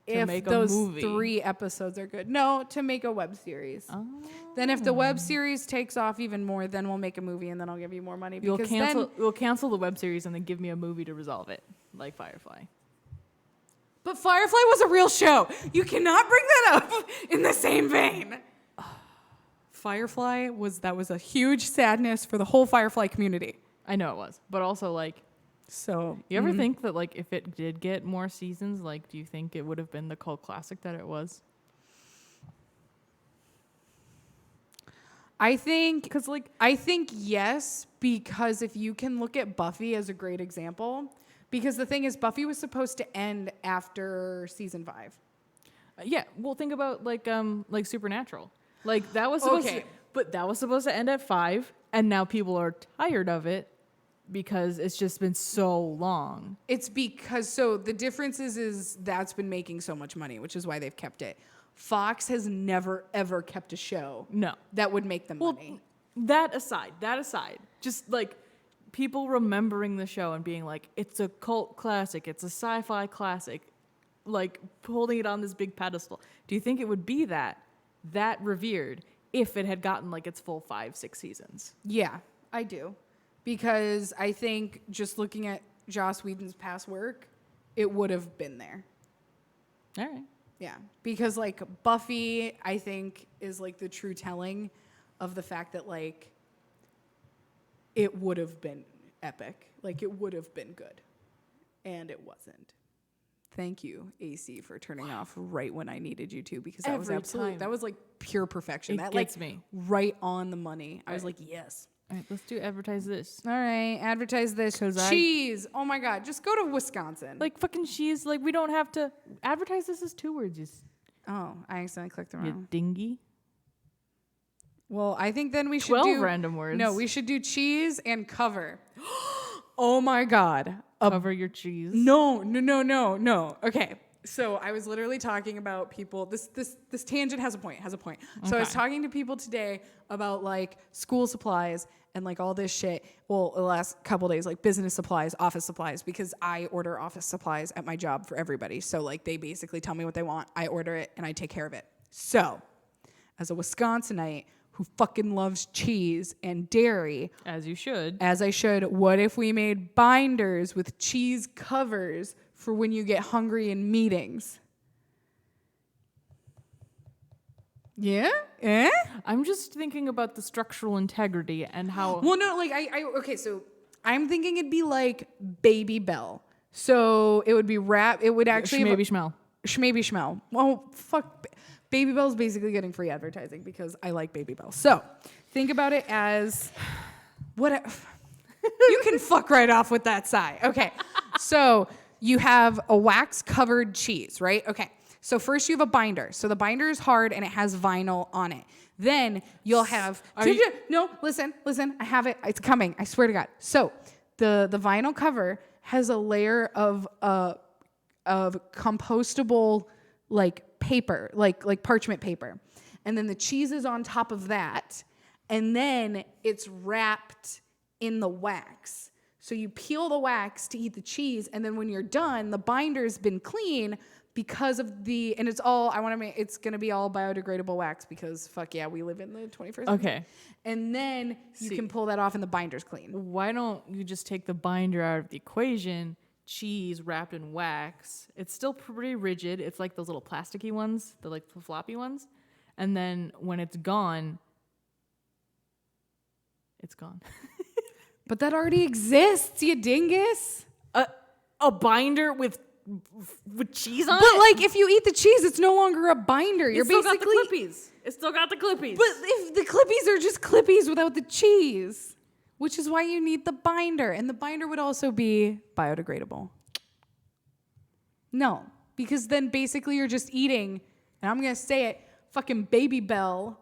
If make a those movie. 3 episodes are good. No, to make a web series. Oh. Then if the web series takes off even more, then we'll make a movie and then I'll give you more money. You'll Because we'll cancel the web series and then give me a movie to resolve it, like Firefly. But Firefly was a real show. You cannot bring that up in the same vein. Firefly was a huge sadness for the whole Firefly community. I know it was, but also like, So you ever think that like if it did get more seasons, like do you think it would have been the cult classic that it was? I think yes, because if you can look at Buffy as a great example, because the thing is Buffy was supposed to end after season 5. Yeah, well think about like Supernatural. Like that was supposed to, but that was supposed to end at 5 and now people are tired of it because it's just been so long. It's because so the difference is that's been making so much money, which is why they've kept it. Fox has never ever kept a show that would make them money. That aside, just like people remembering the show and being like, it's a cult classic, it's a sci-fi classic, like holding it on this big pedestal. Do you think it would be that revered if it had gotten like its full 5-6 seasons? Yeah, I do. Because I think just looking at Joss Whedon's past work, it would have been there. All right. Yeah, because like Buffy, I think is like the true telling of the fact that like it would have been epic, like it would have been good, and it wasn't. Thank you, AC, for turning off right when I needed you to, because that was absolutely that was like pure perfection. That gets like me right on the money. I was like, yes. All right, let's do advertise this. All right, advertise this. Cheese. Oh my God, just go to Wisconsin. Like fucking cheese. Like we don't have to advertise this as 2 words. Oh, I accidentally clicked the You wrong. dingy. Well, I think then we should 12 do random words. No, we should do cheese and cover. Oh my God. Cover your cheese. No. Okay. So I was literally talking about people. This tangent has a point. So I was talking to people today about like school supplies and like all this shit. Well, the last couple days, like business supplies, office supplies, because I order office supplies at my job for everybody. So like they basically tell me what they want, I order it, and I take care of it. So as a Wisconsinite who fucking loves cheese and dairy, As you should. as I should, what if we made binders with cheese covers for when you get hungry in meetings? Yeah? Eh? I'm just thinking about the structural integrity and how. Well, no, like, okay, so I'm thinking it'd be like Baby Bell. So it would be it would actually. Maybe smell. Shmaybe Schmel. Well, fuck. Baby Bell's basically getting free advertising because I like Baby Bell. So think about it as you can fuck right off with that sigh. Okay. So you have a wax covered cheese, right? Okay. So first you have a binder. So the binder is hard and it has vinyl on it. Then you'll have no, listen. I have it. It's coming. I swear to God. So the vinyl cover has a layer of compostable like paper, like parchment paper. And then the cheese is on top of that. And then it's wrapped in the wax. So you peel the wax to eat the cheese. And then when you're done, the binder's been clean because of and it's all, it's going to be all biodegradable wax because fuck yeah, we live in the 21st century. Okay. And then you can pull that off and the binder's clean. Why don't you just take the binder out of the equation? Cheese wrapped in wax. It's still pretty rigid. It's like those little plasticky ones, the like floppy ones. And then when it's gone, it's gone. But that already exists, you dingus. A binder with cheese on it? But like if you eat the cheese, it's no longer a binder. You're still basically got the clippies. It's still got the clippies. But if the clippies are just clippies without the cheese. which is why you need the binder. And the binder would also be biodegradable. No, because then basically you're just eating, and I'm going to say it, fucking Baby Bell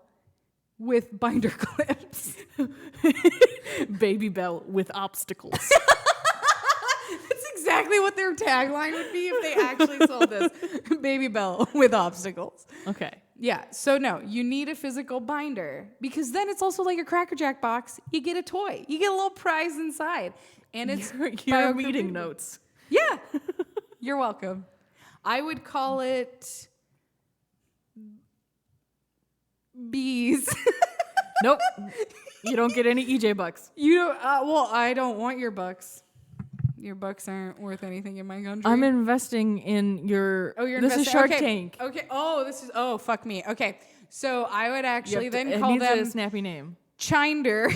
with binder clips. Baby Bell with obstacles. That's exactly what their tagline would be if they actually sold this. Baby Bell with obstacles. Okay. Yeah, so no, you need a physical binder because then it's also like a Cracker Jack box. You get a toy. You get a little prize inside. And it's your meeting notes. Yeah. You're welcome. I would call it bees. Nope. You don't get any EJ bucks. Well, I don't want your bucks. Your bucks aren't worth anything in my country. I'm investing in your. Oh, you're This investing. is Shark Okay. Tank. Okay. Oh, fuck me. Okay. So I would actually then it call needs them a snappy name. Chinder.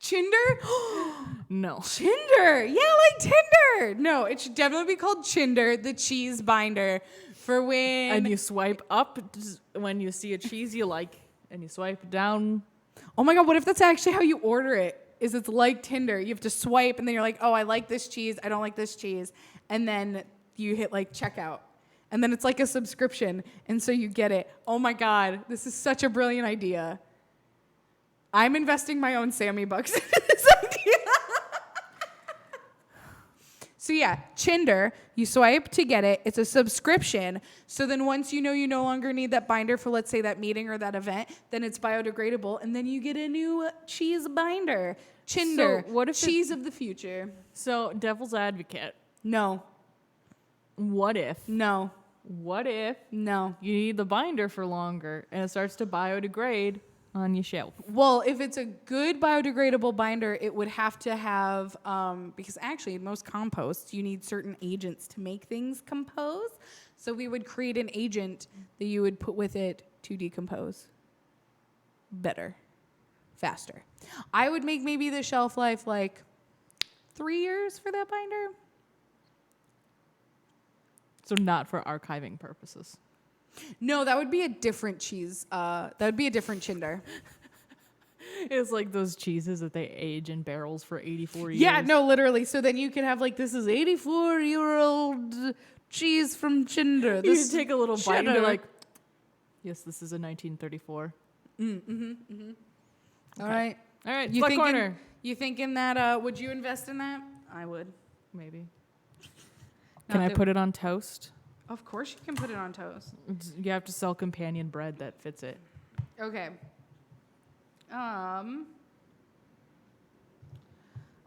Chinder? No. Chinder. Yeah, like Tinder. No, it should definitely be called Chinder, the cheese binder, for when. And you swipe up when you see a cheese you like, and you swipe down. Oh my God, what if that's actually how you order it? Is it's like Tinder. You have to swipe, and then you're like, oh, I like this cheese. I don't like this cheese. And then you hit like checkout. And then it's like a subscription. And so you get it. Oh my God, this is such a brilliant idea. I'm investing my own Sammy bucks in this idea. So yeah, Chinder, you swipe to get it. It's a subscription. So then once you know you no longer need that binder for, let's say, that meeting or that event, then it's biodegradable. And then you get a new cheese binder. Chinder, So what if cheese of the future. So, devil's advocate. No, What if no, you need the binder for longer and it starts to biodegrade on your shelf? Well, if it's a good biodegradable binder, it would have to have, because actually in most composts, you need certain agents to make things compose. So we would create an agent that you would put with it to decompose better, faster. I would make maybe the shelf life like 3 years for that binder. So not for archiving purposes. No, that would be a different cheese. That would be a different Chinder. It's like those cheeses that they age in barrels for 84 years. Yeah, no, literally. So then you could have like, this is 84-year-old cheese from Chinder. You This can take a little bite and be cheddar. like, yes, this is a 1934. All right. All right, You Flat thinking, Corner. you thinking that, would you invest in that? I would. Maybe. Not Can I that- put it on toast? Of course you can put it on toast. You have to sell companion bread that fits it. Okay.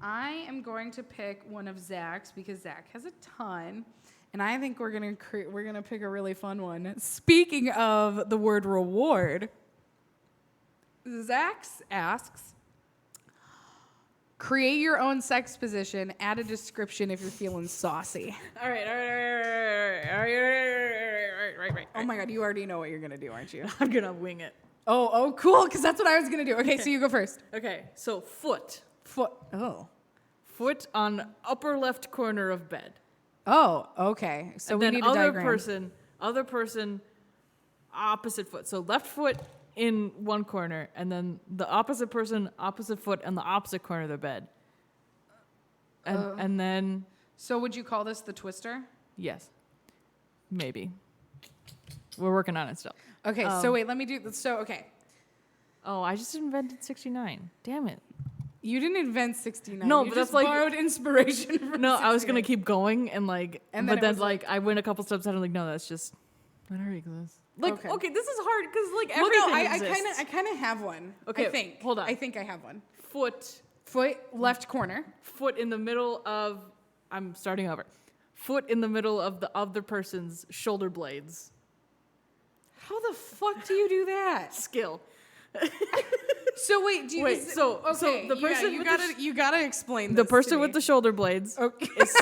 I am going to pick one of Zach's because Zach has a ton, and I think we're gonna pick a really fun one. Speaking of the word reward, Zach asks, create your own sex position. Add a description if you're feeling saucy. All right. Oh my God, you already know what you're gonna do, aren't you? I'm gonna wing it. Oh, cool, because that's what I was gonna do. Okay, so you go first. Okay, so foot Foot on upper left corner of bed. Oh, okay. So and we then need a diagram. other person, opposite foot. So left foot in one corner, and then the opposite person, opposite foot, and the opposite corner of the bed. And then So would you call this the twister? yes, maybe. We're working on it still. Okay, so wait, let me do this. So, okay. Oh, I just invented 69. Damn it. You didn't invent 69. No, you but just that's like- borrowed inspiration from No, I was gonna 69. keep going and like, And then but it then was like I went a couple steps out. I'm like, no, that's just that already exists. Like, Okay. okay, this is hard because like Well, everything no, exists. I kind of have one. Okay, I think. hold on. I think I have one. Foot Foot, left corner. foot in the middle of. I'm starting over. Foot in the middle of the other person's shoulder blades. How the fuck do you do that? Skill. So wait, do you Wait, is- so okay, the person you with gotta you gotta explain The this person to with me. the shoulder blades Okay. is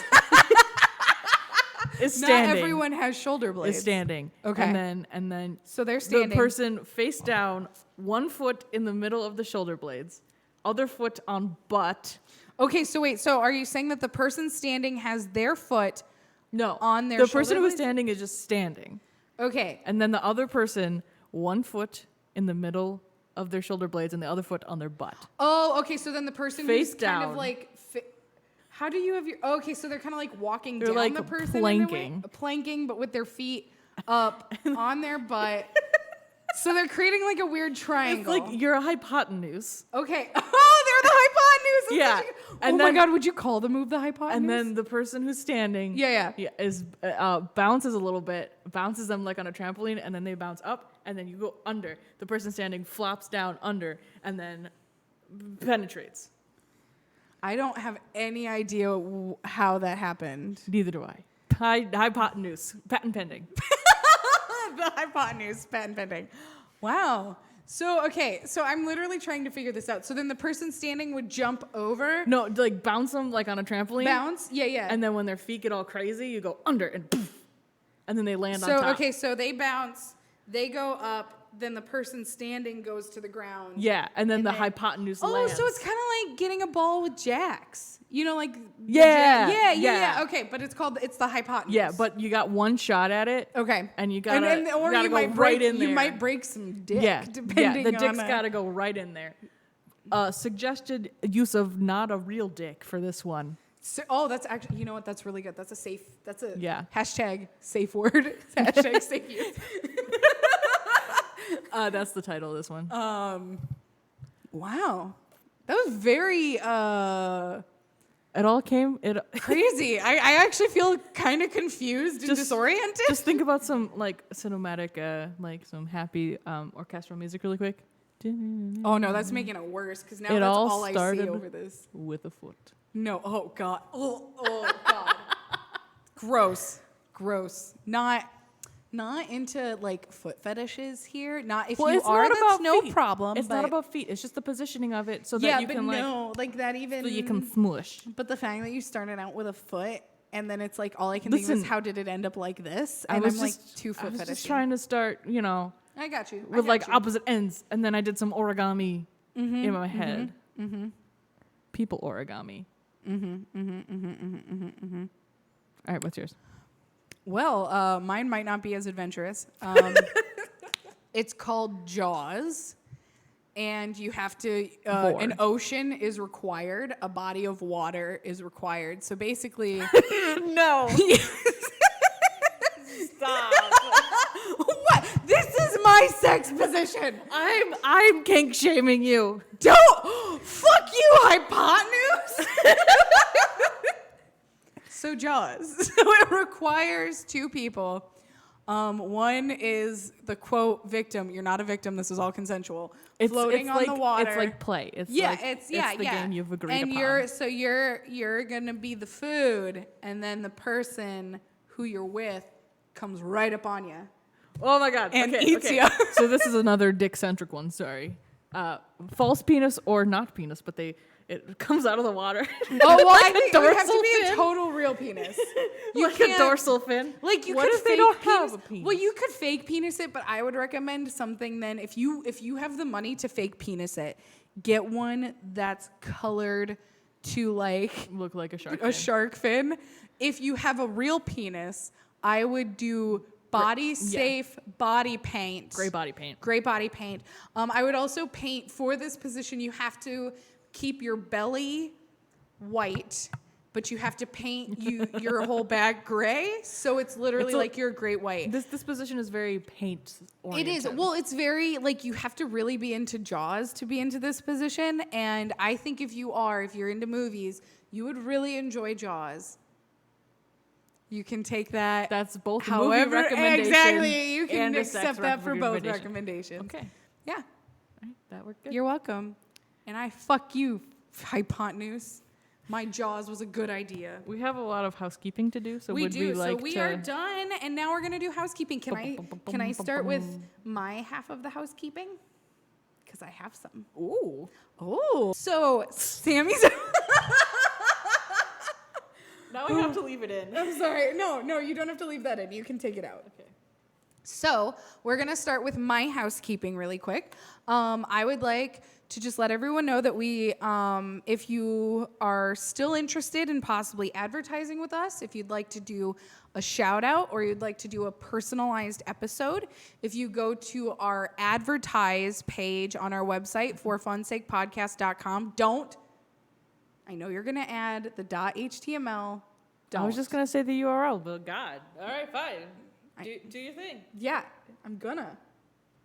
Not standing. everyone has shoulder blades. is standing. Okay. And then So they're standing. the person face down, one foot in the middle of the shoulder blades, other foot on butt. Okay, so wait, so are you saying that the person standing has their foot No, on their the shoulder person who was blades? standing is just standing, Okay. and then the other person, one foot in the middle of their shoulder blades and the other foot on their butt. Oh, okay. So then the person Face who's kind down. of like, how do you have your? Oh, okay, so they're kind of like walking They're down like the person, planking. planking, but with their feet up on their butt. So they're creating like a weird triangle. It's like you're a hypotenuse. Okay. Oh, they're the hypotenuse. That's Yeah. such a- And oh my then- God, would you call the move the hypotenuse? And then the person who's standing, is bounces a little bit, bounces them like on a trampoline, and then they bounce up, and then you go under. The person standing flops down under, and then penetrates. I don't have any idea how that happened. Neither do I. Hypotenuse, patent pending. The hypotenuse, patent pending. Wow. So, okay, so I'm literally trying to figure this out. So then the person standing would jump over. No, like bounce them like on a trampoline. Bounce? Yeah. And then when their feet get all crazy, you go under and poof, and then they land on So, top. okay, so they bounce, they go up, then the person standing goes to the ground. Yeah, and then the hypotenuse lands. So it's kind of like getting a ball with jacks. You know, like... Yeah. Okay, but it's the hypotenuse. Yeah, but you got one shot at it. Okay. And you gotta, or you you go might right break, in there. You might break some dick, Yeah, depending the dick's on... gotta go right in there. Suggested use of not a real dick for this one. So, that's actually, you know what? That's really good. That's a hashtag safe word. Hashtag safe use. That's the title of this one. Wow. That was very It all came. crazy. I actually feel kind of confused and disoriented. Just think about some like cinematic, like some happy orchestral music really quick. Oh no, that's making it worse because now It that's all all I see started over this. with a foot. No. Oh God. Oh God. Gross. Not into like foot fetishes here. Not if you it's are, not that's about no feet. problem. It's but not about feet. It's just the positioning of it so that yeah, you but can no, like that even. so you can smush. But the fact that you started out with a foot and then it's like all I can think of is Listen, how did it end up like this? I And was I'm like just, 2 foot I was fetish. just trying to start, I got you. with like opposite ends, and then I did some origami Mm-hmm, in my head. People origami. All right, what's yours? Well, mine might not be as adventurous. It's called Jaws. And you have to, an ocean is required, a body of water is required. So basically. No. Stop. What? This is my sex position. I'm kink shaming you. Don't. Fuck you, hypotenuse. So Jaws. So it requires 2 people. One is the quote victim. You're not a victim. This is all consensual. Floating on the water. It's like play. It's the game you've agreed upon. And you're gonna be the food, and then the person who you're with comes right up on you. Oh my God. And okay, eats okay. ya. So this is another dick-centric one. Sorry. False penis or not penis, but it comes out of the water. Oh well, Like I a think it would have to dorsal be a fin. total real penis. You Like a dorsal fin. Like you What could if they fake don't penis. have a penis? Well, you could fake penis it, but I would recommend something then. If you have the money to fake penis it, get one that's colored to like Look like a shark. a fin. shark fin. If you have a real penis, I would do body safe body paint. Gray body paint. Gray body paint. I would also paint for this position. You have to keep your belly white, but you have to paint your whole bag gray. So it's literally like you're a great white. This position is very paint oriented. It is. Well, it's very like you have to really be into Jaws to be into this position. And I think if you're into movies, you would really enjoy Jaws. You can take that. That's both a however, movie recommendation. exactly. You can and a accept sex that for both recommendation. recommendations. Okay. Yeah. All right, that worked good. You're welcome. And I fuck you, hypotenuse. My Jaws was a good idea. We have a lot of housekeeping to do, so We would do. we like So we to... are done, and now we're gonna do housekeeping. Can I start with my half of the housekeeping? Because I have some. Ooh. Oh. So Sammy's. Now I have to leave it in. I'm sorry. No, you don't have to leave that in. You can take it out. Okay. So we're going to start with my housekeeping really quick. I would like to just let everyone know that we, if you are still interested in possibly advertising with us, if you'd like to do a shout out or you'd like to do a personalized episode, if you go to our advertise page on our website, forfunsakepodcast.com, I know you're going to add the .html. I was just going to say the URL, but God. All right, fine. Do your thing. Yeah, I'm gonna.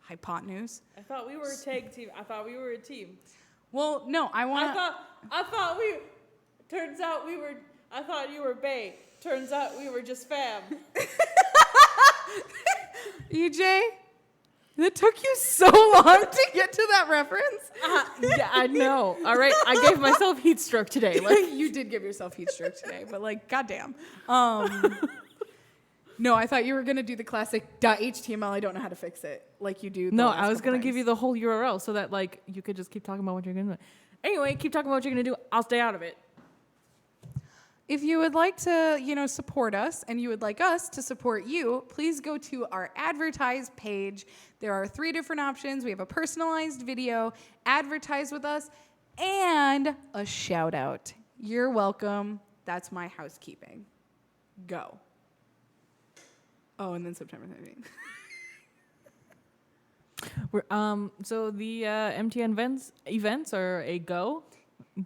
Hypotenuse. I thought we were a tag team. I thought we were a team. Well, no, I thought we. Turns out we were. I thought you were bae. Turns out we were just fam. EJ, it took you so long to get to that reference. Yeah, I know. All right, I gave myself heat stroke today. Like you did give yourself heat stroke today, but like, goddamn. No, I thought you were going to do the classic .html. I don't know how to fix it like you do. No, I was going to give you the whole URL so that like you could just keep talking about what you're going to do. Anyway, keep talking about what you're going to do. I'll stay out of it. If you would like to, support us and you would like us to support you, please go to our advertise page. There are 3 different options. We have a personalized video, advertise with us, and a shout out. You're welcome. That's my housekeeping. Go. Oh, and then September 13th. So the MTN events are a go.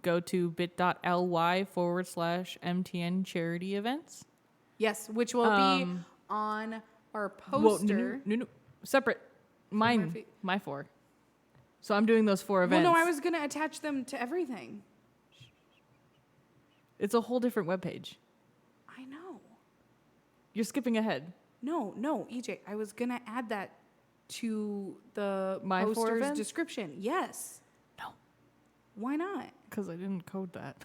Go to bit.ly/MTN charity events. Yes, which will be on our poster. Well, no, separate. My 4. So I'm doing those 4 events. Well, no, I was going to attach them to everything. It's a whole different webpage. I know. You're skipping ahead. No, EJ, I was going to add that to the My 4 poster's events? description. Yes. No. Why not? Because I didn't code that.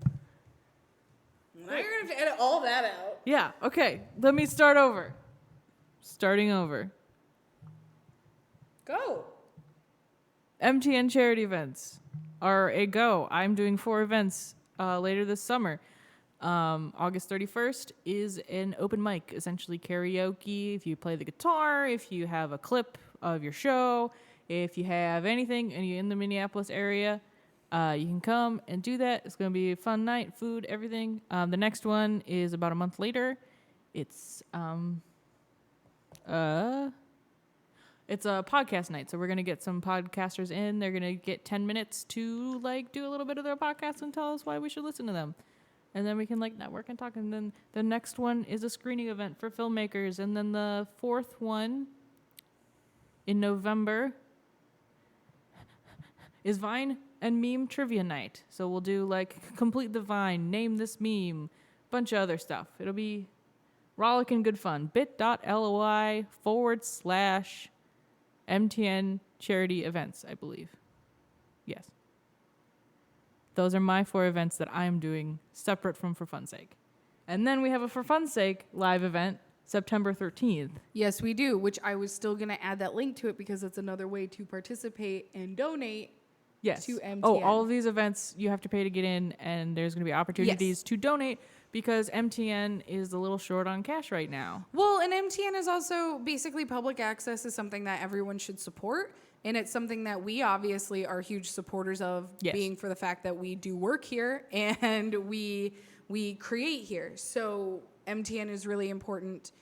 Now you're going to have to edit all that out. Yeah, okay. Let me start over. Starting over. Go. MTN charity events are a go. I'm doing 4 events later this summer. August 31st is an open mic, essentially karaoke. If you play the guitar, if you have a clip of your show, if you have anything and you're in the Minneapolis area, you can come and do that. It's going to be a fun night, food, everything. The next one is about a month later. It's a podcast night. So we're going to get some podcasters in. They're going to get 10 minutes to like do a little bit of their podcast and tell us why we should listen to them. And then we can like network and talk. And then the next one is a screening event for filmmakers. And then the 4th one in November is Vine and Meme Trivia Night. So we'll do like complete the Vine, name this meme, bunch of other stuff. It'll be rollicking good fun. bit.ly/MTN charity events, I believe. Yes. Those are my 4 events that I'm doing separate from For Fun's Sake. And then we have a For Fun's Sake live event September 13th. Yes, we do, which I was still going to add that link to it because it's another way to participate and donate to MTN. Oh, all of these events you have to pay to get in, and there's going to be opportunities to donate because MTN is a little short on cash right now. Well, and MTN is also basically public access is something that everyone should support. And it's something that we obviously are huge supporters of, being for the fact that we do work here and we create here. So MTN is really important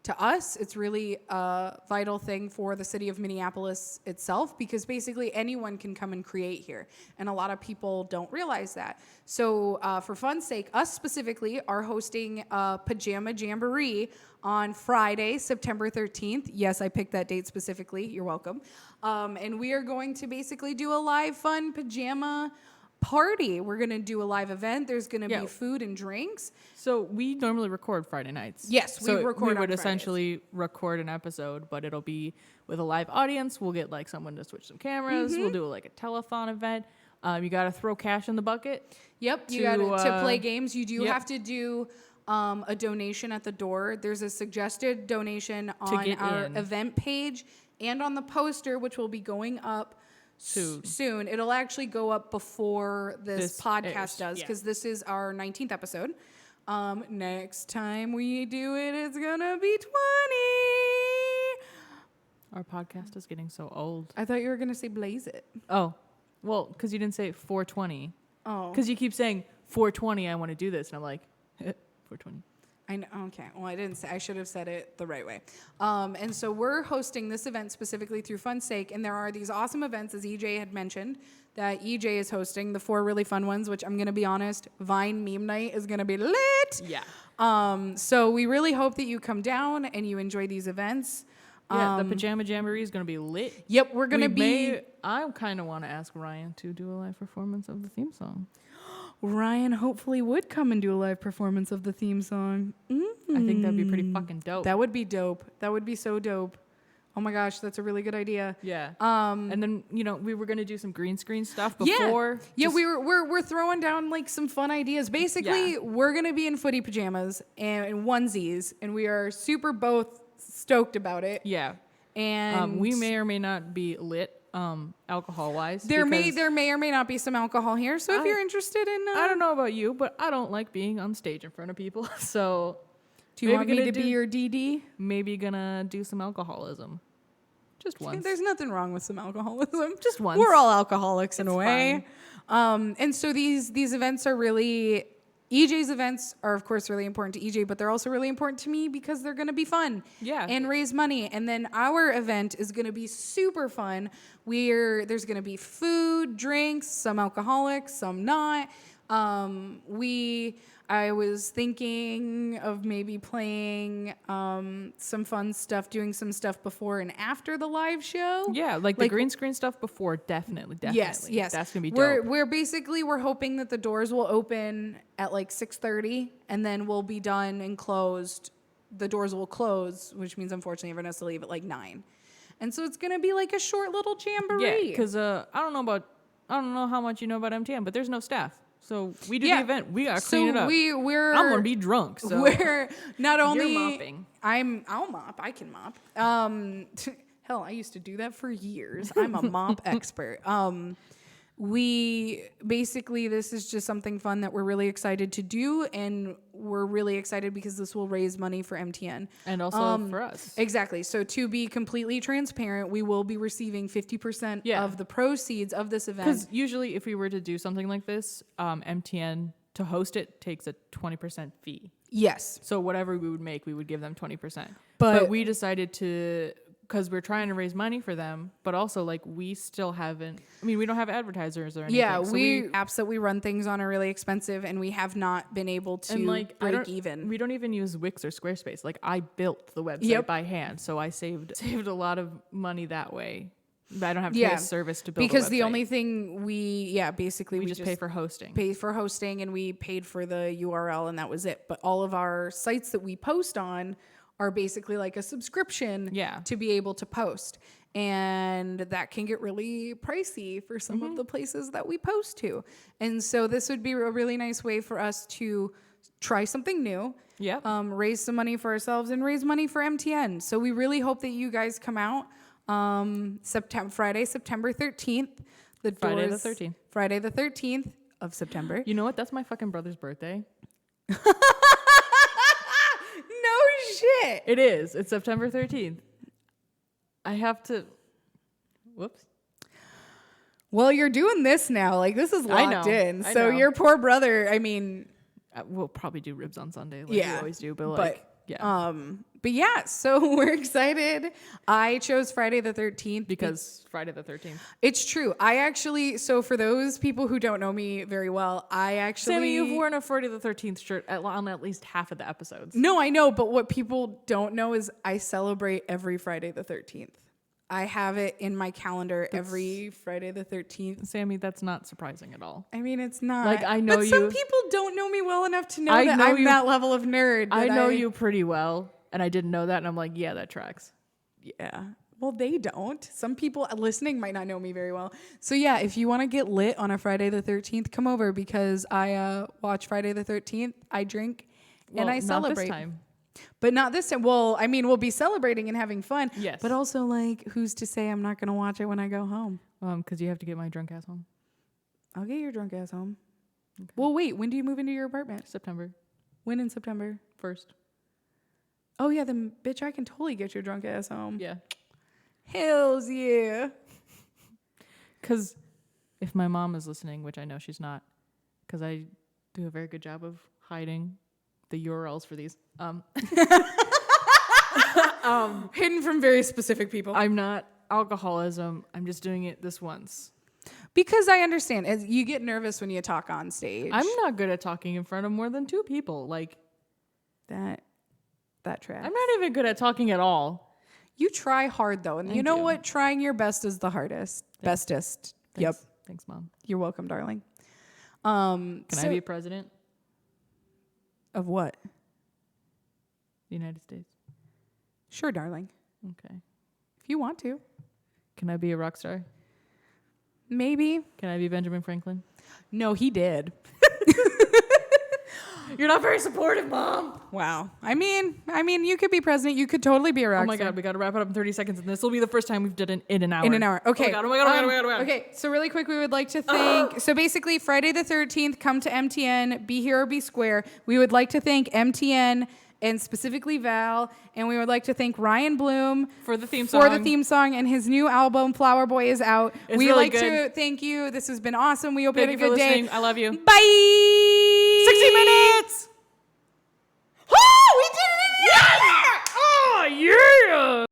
to us. It's really a vital thing for the city of Minneapolis itself because basically anyone can come and create here. And a lot of people don't realize that. So for fun's sake, us specifically are hosting a Pajama Jamboree on Friday, September 13th. Yes, I picked that date specifically. You're welcome. And we are going to basically do a live fun pajama party. We're going to do a live event. There's going to be food and drinks. So we normally record Friday nights. Yes, we record we would on essentially record an episode, but it'll be with a live audience. We'll get like someone to switch some cameras. We'll do like a telethon event. You got to throw cash in the bucket. Yep, you got to play games. You do have to do a donation at the door. There's a suggested donation on our event page and on the poster, which will be going up soon. It'll actually go up before this podcast does because this is our 19th episode. Next time we do it, it's gonna be 20. Our podcast is getting so old. I thought you were gonna say blaze it. Oh, well, because you didn't say 420. Oh. Because you keep saying 420, I want to do this. And I'm like, 420. I know. Okay. Well, I didn't say. I should have said it the right way. And so we're hosting this event specifically through Fun's sake, and there are these awesome events, as EJ had mentioned, that EJ is hosting. The 4 really fun ones, which I'm gonna be honest, Vine Meme Night is gonna be lit. Yeah. So we really hope that you come down and you enjoy these events. Yeah, the Pajama Jamboree is going to be lit. Yep, we're gonna be. I kind of want to ask Ryan to do a live performance of the theme song. Ryan hopefully would come and do a live performance of the theme song. I think that'd be pretty fucking dope. That would be dope. That would be so dope. Oh my gosh, that's a really good idea. Yeah. And then we were gonna do some green screen stuff before. Yeah, we're throwing down like some fun ideas. Basically, we're gonna be in footy pajamas and onesies, and we are super both stoked about it. Yeah. And we may or may not be lit. Alcohol wise, there may or may not be some alcohol here. So if you're interested in, I don't know about you, but I don't like being on stage in front of people. So, do you want me to be your DD? Maybe gonna do some alcoholism, just once. There's nothing wrong with some alcoholism. Just once. We're all alcoholics in a way. And so these events are really. EJ's events are, of course, really important to EJ, but they're also really important to me because they're going to be fun and raise money. And then our event is going to be super fun. There's going to be food, drinks, some alcoholics, some not. I was thinking of maybe playing some fun stuff, doing some stuff before and after the live show. Yeah, like the green screen stuff before, definitely. Yes. That's gonna be dope. We're hoping that the doors will open at like 6:30, and then we'll be done and closed. The doors will close, which means unfortunately everyone has to leave at like 9. And so it's gonna be like a short little jamboree. Yeah, because I don't know how much you know about MTN, but there's no staff. So we do the event. We gotta clean it up. I'm gonna be drunk. So we're not only you're mopping. I'll mop. I can mop. Hell, I used to do that for years. I'm a mop expert. This is just something fun that we're really excited to do, and we're really excited because this will raise money for MTN and also for us. Exactly. So to be completely transparent, we will be receiving 50% of the proceeds of this event. Because usually, if we were to do something like this, MTN to host it takes a 20% fee. Yes. So whatever we would make, we would give them 20%. But we decided to. Because we're trying to raise money for them, but also like we still haven't. I mean, we don't have advertisers or anything. Yeah, apps that we run things on are really expensive, and we have not been able to break even. We don't even use Wix or Squarespace. Like I built the website by hand, so I saved a lot of money that way. I don't have to pay a service to build. Because a website. the only thing we just pay for hosting. Pay for hosting, and we paid for the URL, and that was it. But all of our sites that we post on are basically like a subscription to be able to post. And that can get really pricey for some of the places that we post to. And so this would be a really nice way for us to try something new, raise some money for ourselves and raise money for MTN. So we really hope that you guys come out Friday, September 13th. Friday the 13th of September. You know what? That's my fucking brother's birthday. Shit. It is. It's September 13th. I have to. Whoops. Well, you're doing this now. Like, this is locked in. So your poor brother, I mean. We'll probably do ribs on Sunday like we always do. But so we're excited. I chose Friday the 13th. Because Friday the 13th. It's true. So for those people who don't know me very well, Sammy, you've worn a Friday the 13th shirt on at least half of the episodes. No, I know. But what people don't know is I celebrate every Friday the 13th. I have it in my calendar every Friday the 13th. Sammy, that's not surprising at all. I mean, it's not. Like, I know but you. Some people don't know me well enough to know that I'm that level of nerd. I know you pretty well, and I didn't know that, and I'm like, yeah, that tracks. Yeah. Well, they don't. Some people listening might not know me very well. So, yeah, if you want to get lit on a Friday the 13th, come over because I watch Friday the 13th, I drink, and I celebrate. Not this time. But not this time. Well, I mean, we'll be celebrating and having fun. Yes. But also, like, who's to say I'm not going to watch it when I go home? Because you have to get my drunk ass home. I'll get your drunk ass home. Okay. Well, wait. When do you move into your apartment? September. When in September? 1st. Oh, yeah. Then, bitch, I can totally get your drunk ass home. Yeah. Hells yeah. Because if my mom is listening, which I know she's not, because I do a very good job of hiding the URLs for these. Hidden from very specific people. I'm not alcoholism. I'm just doing it this once. Because I understand. As you get nervous when you talk on stage. I'm not good at talking in front of more than 2 people. Like that track. I'm not even good at talking at all. You try hard though, and you know what? Trying your best is the hardest. Bestest. Thanks. Yep. Thanks, Mom. You're welcome, darling. Can I be president of what? the United States? Sure, darling. Okay. If you want to. Can I be a rock star? Maybe. Can I be Benjamin Franklin? No, he did. You're not very supportive, Mom. Wow. I mean, you could be president. You could totally be a rock Oh my star. God, we got to wrap it up in 30 seconds, and this will be the first time we've done it in an hour. In an hour. Okay. Oh my God. Okay, so really quick, we would like to thank... So basically, Friday the 13th, come to MTN, be here or be square. We would like to thank MTN and specifically Val, and we would like to thank Ryan Bloom for the theme song. And his new album, Flower Boy, is out. It's We'd really like good. to thank you. This has been awesome. We hope Thank you you had a for good day. listening. I love you. Bye! 60 minutes! Oh, we did it again! Oh, yeah!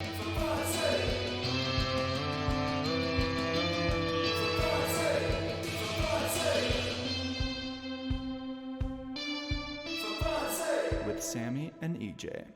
With Sammy and EJ.